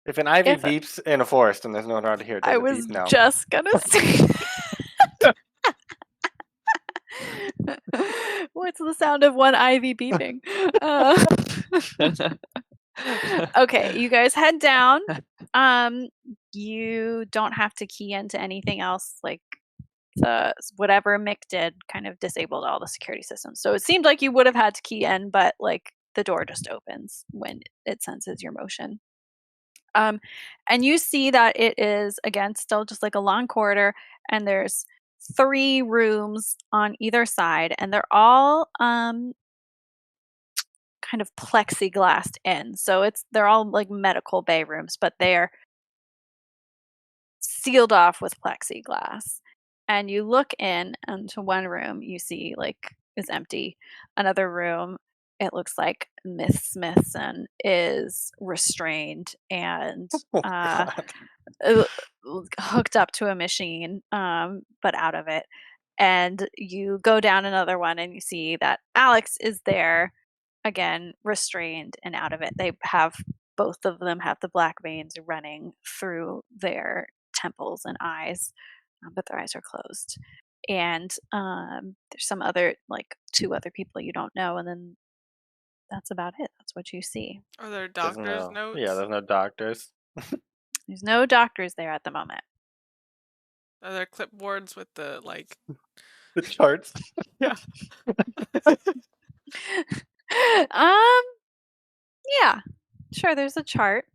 If an ivy If a- beeps in a forest and there's no one around here, does I it was beep now? just gonna say. What's the sound of one ivy beeping? Okay, you guys head down. You don't have to key into anything else. Like whatever Mick did, kind of disabled all the security systems. So it seemed like you would have had to key in, but like the door just opens when it senses your motion. And you see that it is again still just like a long corridor, and there's 3 rooms on either side, and they're all kind of plexiglassed in. So they're all like medical bay rooms, but they're sealed off with plexiglass. And you look in into one room, you see like is empty. Another room, it looks like Miss Smithson is restrained and Oh, God. uh, hooked up to a machine, but out of it. And you go down another one and you see that Alex is there again, restrained and out of it. Both of them have the black veins running through their temples and eyes, but their eyes are closed. and there's some other, like 2 other people you don't know, and then that's about it. That's what you see. Are there There's doctor's no, notes? yeah, there's no doctors. There's no doctors there at the moment. Are there clipboards with the like? The charts. Yeah. Yeah, sure. There's a chart.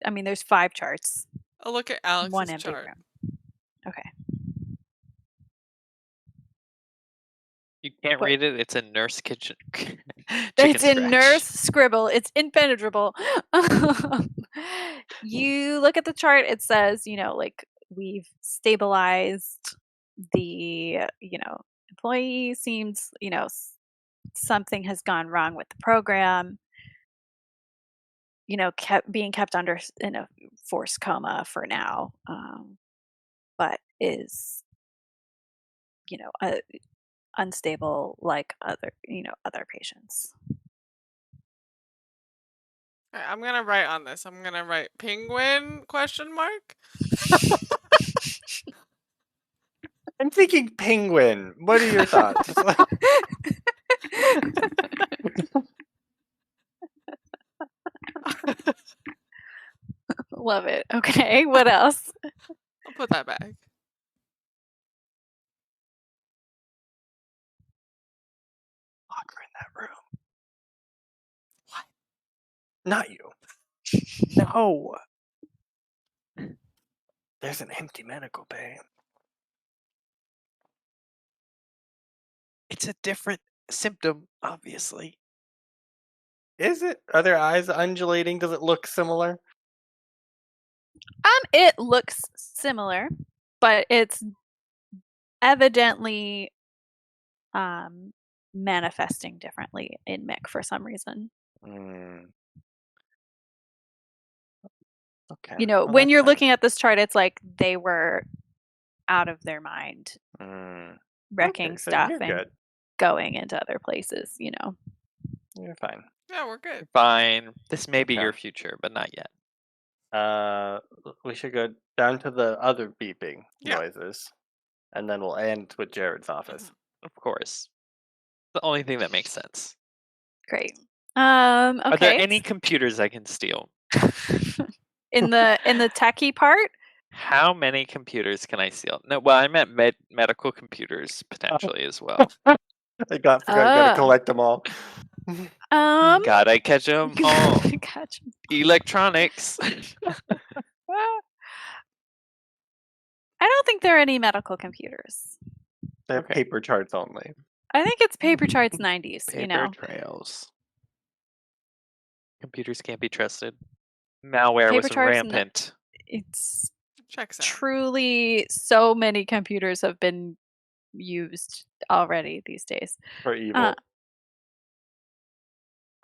I mean, there's 5 charts. I'll look at One Alex's empty chart. room. Okay. You can't What? read it. It's a nurse kitchen. chicken It's in scratch. nurse scribble. It's impenetrable. You look at the chart. It says, like we've stabilized the, employee. Seems, something has gone wrong with the program. Being kept in a forced coma for now, but is, unstable like other patients. Alright, I'm gonna write on this. I'm gonna write penguin question mark. I'm thinking penguin. What are your thoughts? Love it. Okay, what else? I'll put that back. Lock her in that room. What? Not you. No. There's an empty medical bay. It's a different symptom, obviously. Is it? Are their eyes undulating? Does it look similar? It looks similar, but it's evidently manifesting differently in Mick for some reason. Okay. When that's you're fine. looking at this chart, it's like they were out of their mind, wrecking Okay, so stuff you're and good. going into other places. You're fine. Yeah, we're good. Fine. This may be Okay. your future, but not yet. We should go down to the other beeping Yeah. noises, and then we'll end with Jared's office. Of course. The only thing that makes sense. Great. Are there Okay. any computers I can steal? in the techie part? How many computers can I steal? No, well, I meant medical computers potentially as well. I forgot you gotta collect them all. Gotta catch them all. Catch 'em. Electronics. I don't think there are any medical computers. They're Okay. paper charts only. I think it's paper charts 90s, Paper trails. Computers can't be trusted. Malware Paper was charts, rampant. It's Checks out. truly so many computers have been used already these days. For evil.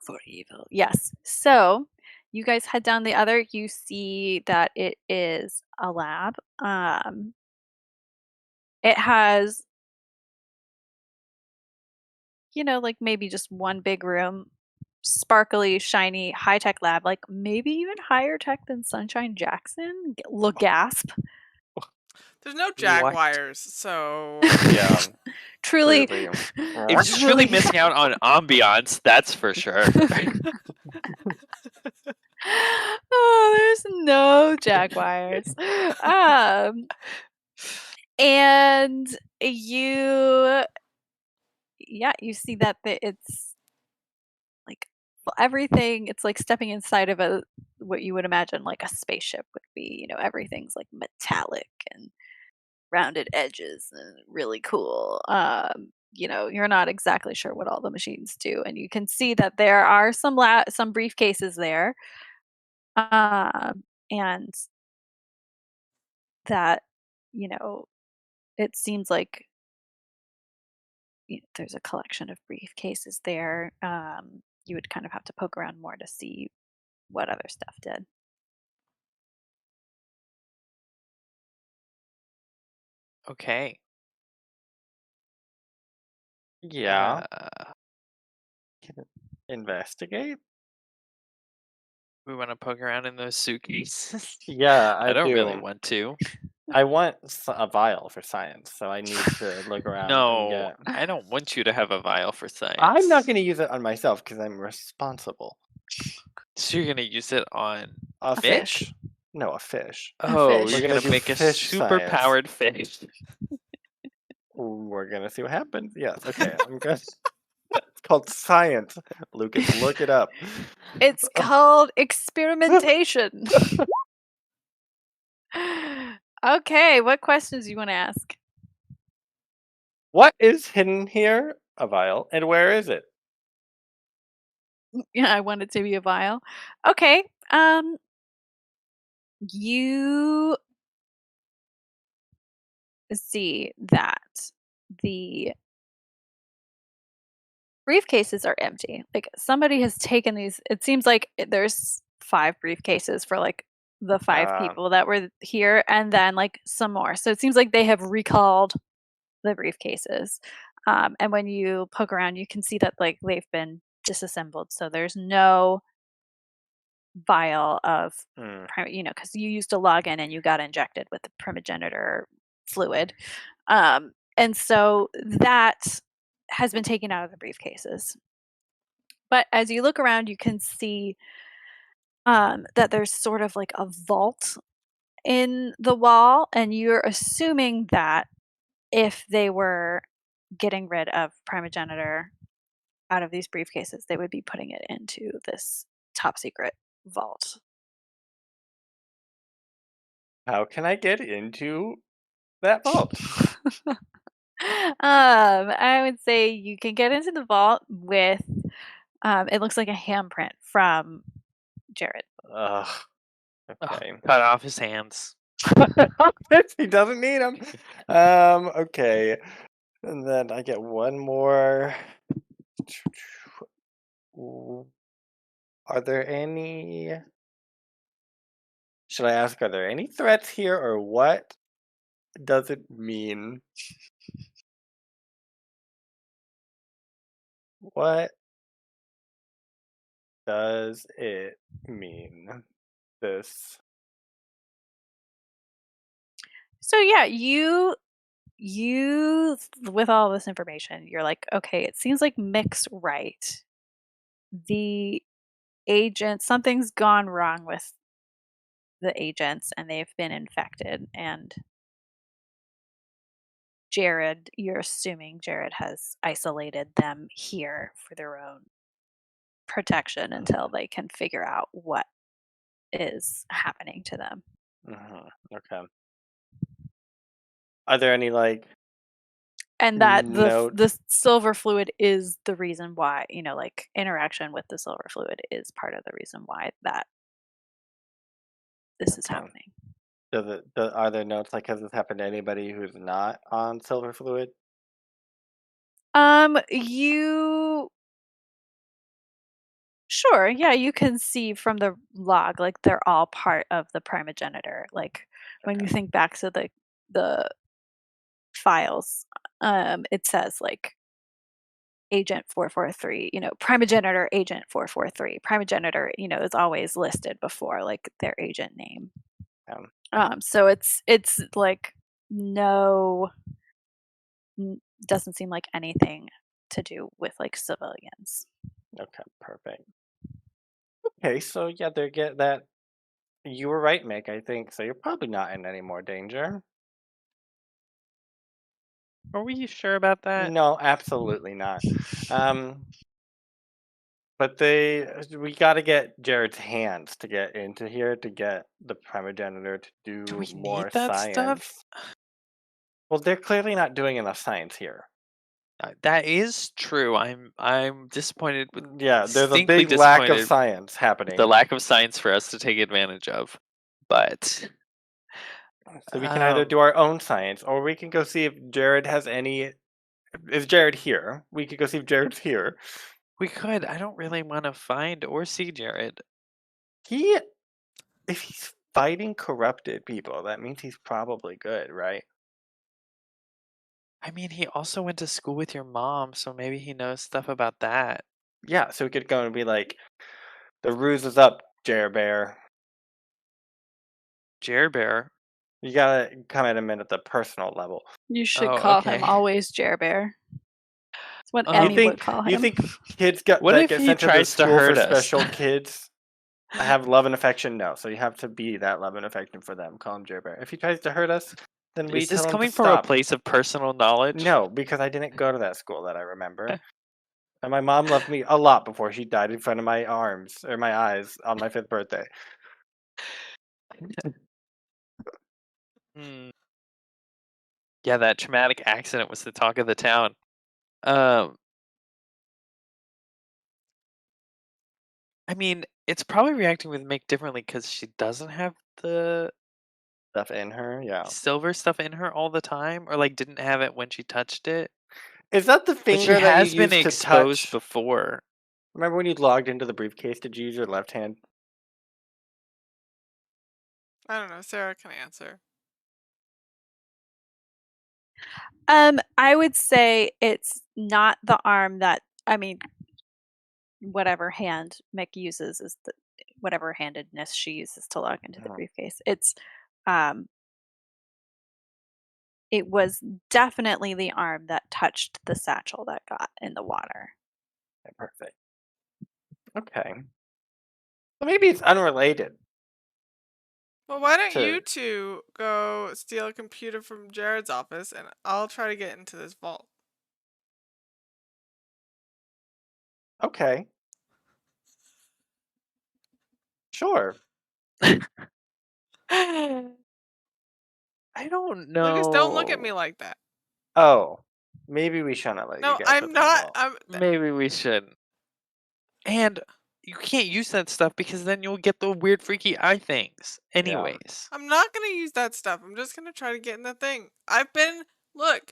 For evil. Yes. So you guys head down the other, you see that it is a lab. It has, like maybe just one big room, sparkly, shiny, high-tech lab, like maybe even higher tech than Sunshine Jackson. Look, gasp. There's no Jaguars, so Yeah. Truly. Clearly. It's truly missing out on ambiance, that's for sure. Oh, there's no Jaguars. And you see that it's like everything, it's like stepping inside of what you would imagine like a spaceship would be. Everything's like metallic and rounded edges and really cool. You're not exactly sure what all the machines do, and you can see that there are some briefcases there, and that it seems like there's a collection of briefcases there. You would kind of have to poke around more to see what other stuff did. Okay. Yeah. Investigate? We want to poke around in those suitcases. Yeah, I don't really do. want to. I want a vial for science, so I need to look around and No, get. I don't want you to have a vial for science. I'm not going to use it on myself because I'm responsible. So you're gonna use it on A Mick? fish? No, a fish. Oh, fish. you're We're gonna gonna do make a fish super science. powered fish. We're gonna see what happens. Yes. Okay. I'm good. It's called science. Lucas, look it up. It's called experimentation. Okay, what questions do you want to ask? What is hidden here? A vial. And where is it? Yeah, I want it to be a vial. Okay. You see that the briefcases are empty. Like somebody has taken these. It seems like there's 5 briefcases for like the 5 people that were here, and then like some more. So it seems like they have recalled the briefcases. And when you poke around, you can see that like they've been disassembled. So there's no vial of, because you used to log in and you got injected with the primogenitor fluid. And so that has been taken out of the briefcases. But as you look around, you can see that there's sort of like a vault in the wall, and you're assuming that if they were getting rid of primogenitor out of these briefcases, they would be putting it into this top secret vault. How can I get into that vault? I would say you can get into the vault with it looks like a handprint from Jared. Ugh. Ugh, Okay. cut off his hands. He doesn't need them. Okay. And then I get one more. Are there any? Should I ask, are there any threats here, or what does it mean? What does it mean? This. So yeah, you with all this information, you're like, okay, it seems like Mick's right. The agent, something's gone wrong with the agents and they've been infected, and Jared, you're assuming Jared has isolated them here for their own protection until they can figure out what is happening to them. Okay. Are there any like And that note? the silver fluid is the reason why, like interaction with the silver fluid is part of the reason why that this is Okay. happening. Are there notes like, has this happened to anybody who's not on silver fluid? You Sure, yeah, you can see from the log, like they're all part of the primogenitor. Like when you think back to the files, it says like agent 443, primogenitor agent 443. Primogenitor, is always listed before like their agent name. So it's like no, doesn't seem like anything to do with like civilians. Okay, perfect. Okay, so yeah, they get that. You were right, Mick, I think. So you're probably not in any more danger. Are we sure about that? No, absolutely not. But we got to get Jared's hands to get into here to get the primogenitor to Do do we more need that science. stuff? Well, they're clearly not doing enough science here. That is true. I'm disappointed with Yeah, there's a distinctly big lack of disappointed science happening. the lack of science for us to take advantage of. But So we can either do our own science, or we can go see if Jared has any. Is Jared here? We could go see if Jared's here. we could. I don't really want to find or see Jared. If he's fighting corrupted people, that means he's probably good, right? I mean, he also went to school with your mom, so maybe he knows stuff about that. Yeah, so we could go and be like, the ruse is up, Jer Bear. Jer Bear. You gotta come at him at the personal level. You should Oh, call okay. him always Jer Bear. That's what You Emmy think- would call You him. think kids that What if get he sent to the tries to school for hurt us? special kids have love and affection? No, so you have to be that love and affection for them. Call him Jer Bear. If he tries to hurt us, then we Is this tell him coming to from a stop. place of personal knowledge? No, because I didn't go to that school that I remember. And my mom loved me a lot before she died in front of my arms or my eyes on my 5th birthday. Hmm. Yeah, that traumatic accident was the talk of the town. I mean, it's probably reacting with Mick differently because she doesn't have the Stuff in her, yeah. silver stuff in her all the time, or like didn't have it when she touched it. Is that the But she finger that has you been used to exposed touch? before. Remember when you logged into the briefcase? Did you use your left hand? I don't know. Sarah can answer. I would say it's not the arm that whatever hand Mick uses is whatever handedness she uses to log into the Mhm. briefcase. It was definitely the arm that touched the satchel that got in the water. Okay, perfect. Okay. Well, maybe it's unrelated. Well, why don't To- you two go steal a computer from Jared's office and I'll try to get into this vault. Okay. Sure. I don't know. Lucas, don't look at me like that. Oh, maybe we shouldn't let No, you guys. I'm with the not. vault. Maybe we shouldn't. And you can't use that stuff because then you'll get the weird, freaky eye things. Anyways. I'm not gonna use that stuff. I'm just gonna try to get in the thing. Look.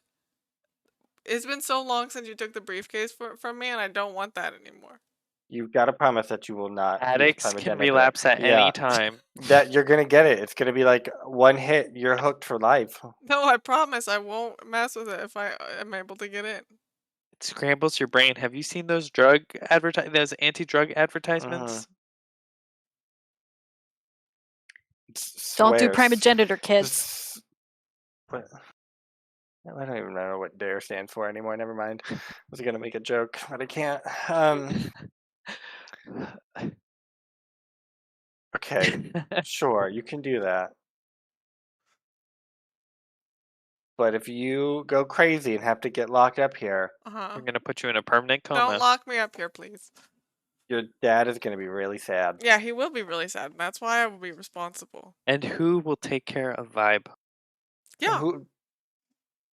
It's been so long since you took the briefcase from me, and I don't want that anymore. You've got to promise that you will not. use Addicts private can agenda to- relapse at Yeah. any time. That you're gonna get it. It's gonna be like one hit. You're hooked for life. No, I promise I won't mess with it if I am able to get in. It scrambles your brain. Have you seen those those anti-drug advertisements? Don't do Swears. primogenitor kids. What? I don't even know what DARE stands for anymore. Never mind. I was gonna make a joke, but I can't. Okay, sure, you can do that. But if you go crazy and have to get locked up here, I'm gonna put you in a permanent coma. Don't lock me up here, please. your dad is gonna be really sad. Yeah, he will be really sad. And that's why I will be responsible. And who will take care of Vibe? Yeah.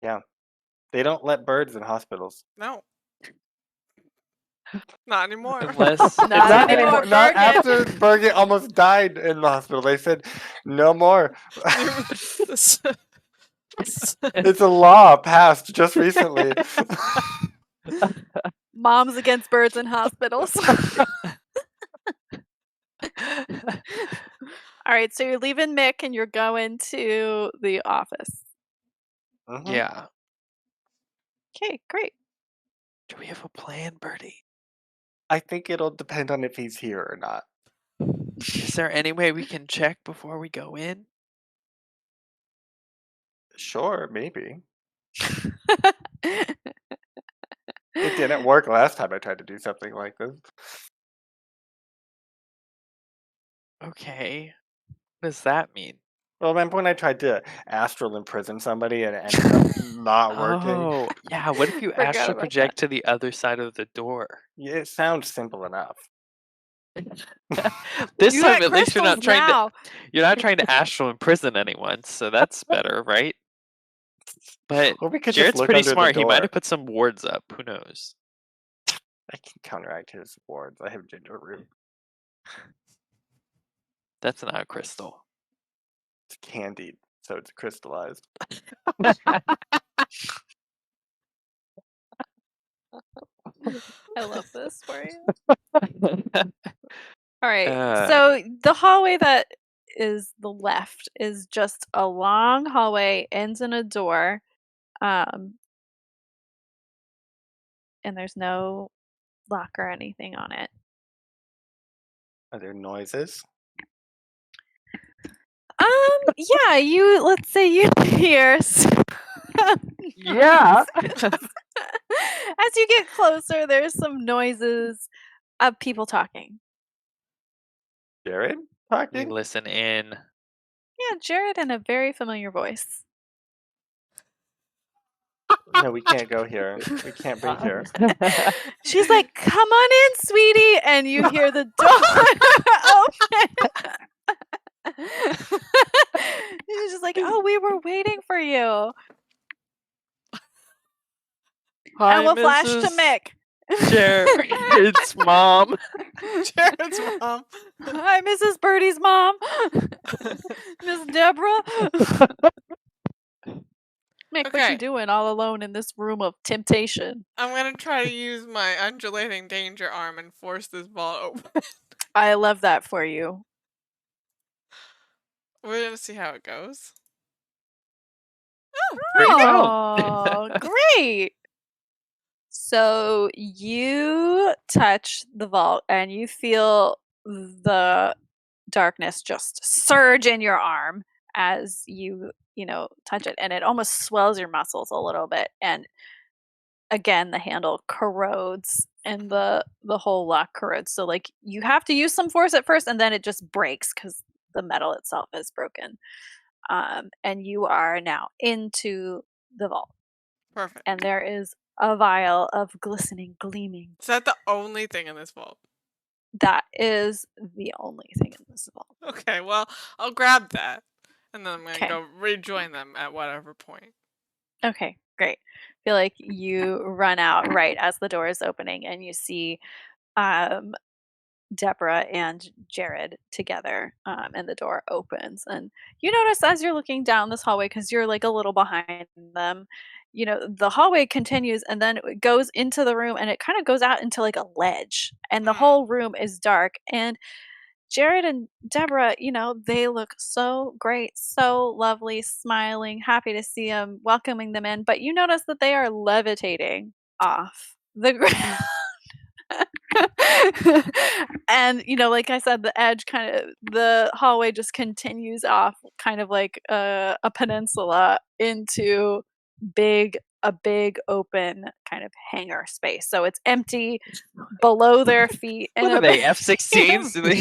Yeah. They don't let birds in hospitals. No. Not anymore. Unless Not anymore, Not Birgit. after Birgit almost died in the hospital. They said no more. This- It's a law passed just recently. Moms against birds in hospitals. All right, so you're leaving Mick and you're going to the office. Mhm. Yeah. Okay, great. Do we have a plan, Birdie? I think it'll depend on if he's here or not. Is there any way we can check before we go in? Sure, maybe. It didn't work last time I tried to do something like this. Okay. What does that mean? Well, remember when I tried to astral imprison somebody and it ended up not working? Oh, yeah. What if you Forgot astral about project to the other side of the door? Yeah, it sounds simple enough. This You time, got at least you're not crystals trying to now. you're not trying to astral imprison anyone, so that's better, right? But Or we could just Jared's look pretty under the smart. He might door. have put some wards up. Who knows? I can counteract his wards. I have ginger root. That's not a crystal. It's candied, so it's crystallized. I love this for you. All right. Uh. So the hallway that is the left is just a long hallway, ends in a door. And there's no lock or anything on it. Are there noises? Yeah, let's say you hear some Yeah. noises. As you get closer, there's some noises of people talking. Jared We talking? listen in. Yeah, Jared in a very familiar voice. No, we can't go here. We can't be here. She's like, "Come on in, sweetie," and you hear the door open. She's just like, "Oh, we were waiting for you." Hi, And we'll flash to Mrs. Mick. Jared's mom. Jared's mom. Hi, Mrs. Birdie's mom. Miss Deborah. Mick, what Okay. you doing all alone in this room of temptation? I'm gonna try to use my undulating danger arm and force this ball open. I love that for you. We're gonna see how it goes. Pretty well. Oh, great. So you touch the vault and you feel the darkness just surge in your arm as you touch it, and it almost swells your muscles a little bit, and again the handle corrodes and the whole lock corrodes, so like you have to use some force at first and then it just breaks because the metal itself is broken. And you are now into the vault, Perfect. and there is a vial of glistening, gleaming. Is that the only thing in this vault? That is the only thing in this vault. Okay, well, I'll grab that. And then I'm gonna Okay. go rejoin them at whatever point. Okay, great. I feel like you run out right as the door is opening and you see Deborah and Jared together, and the door opens. And you notice as you're looking down this hallway, because you're like a little behind them, the hallway continues and then it goes into the room and it kind of goes out into like a ledge. And the whole room is dark. And Jared and Deborah, they look so great, so lovely, smiling, happy to see them, welcoming them in. But you notice that they are levitating off the ground. And like I said, the hallway just continues off kind of like a peninsula into a big open kind of hangar space, so it's empty below their feet and What are they, F-16s? Do they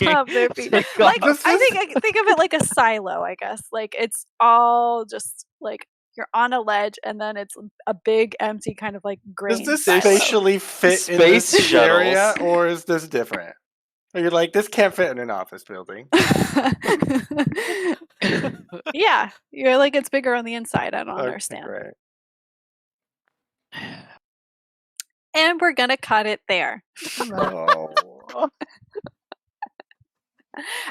above their feet. take Like off? I think of it like a silo, I guess. Like it's all just like you're on a ledge and then it's a big empty kind of like grain Does this silo. spatially fit in Space this area, shuttles. or is this different? Are you like, this can't fit in an office building? Yeah, you're like, it's bigger on the inside. I don't Okay, understand. great. And we're gonna cut it there. No.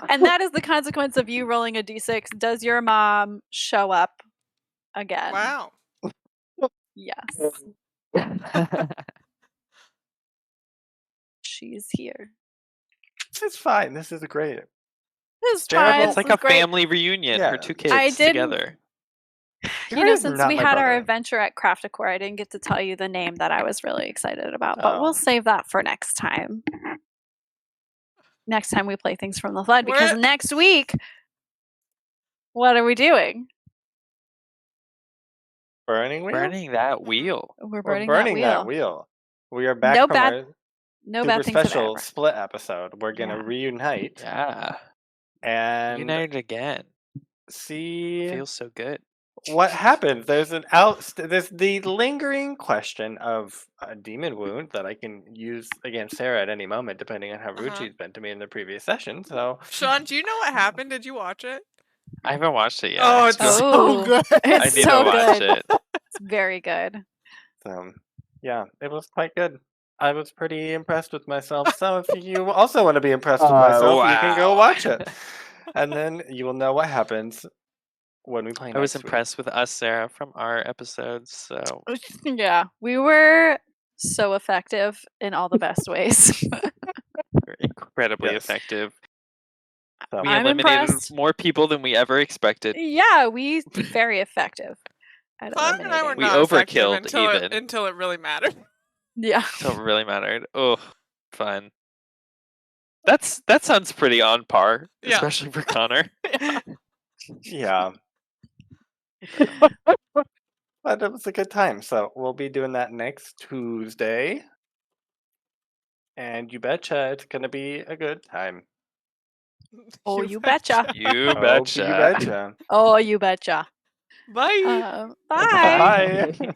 And that is the consequence of you rolling a d6. Does your mom show up again? Wow. Yes, she's here. This is fine. This is great. This is Jared fine. will- It's like this a is great. family reunion Yeah. for two kids I didn't- together. Jared's Since not we my had our brother. adventure at Crafticor, I didn't get to tell you the name that I was really excited about, but Oh. we'll save that for next time. Next time we play Things from the Flood, because Where- next week, what are we doing? Burning wheel? Burning that wheel. We're We're burning, burning that wheel. We are back No from bad- our No super bad things have special ever. split episode. We're gonna Yeah. reunite Yeah. and United again. see Feels so good. what happens. There's there's the lingering question of a demon wound that I can use against Sarah at any moment, depending on how rude Uh-huh. she's been to me in the previous session. So Sean, do you know what happened? Did you watch it? I haven't watched it yet. Oh, it's actually. Oh. so good. I It's need so to watch good. it. It's very good. yeah, it was quite good. I was pretty impressed with myself. So if you also want to be impressed with myself, you can go wow. watch it, and then you will know what happens when we play. I was next week. impressed with us, Sarah, from our episodes. So Yeah, we were so effective in all the best ways. we're incredibly Yes. effective. So- We I'm eliminated impressed. more people than we ever expected. Yeah, we very effective at Connor and I were eliminating. We not effective overkilled until it really mattered. Yeah. Until it really mattered. Oh, fun. That sounds pretty on par, Yeah. especially for Connor. Yeah. But it was a good time. So we'll be doing that next Tuesday. And you betcha it's going to be a good time. Oh, you betcha. You Oh, betcha. you betcha. Oh, you betcha. Bye. Bye. Bye.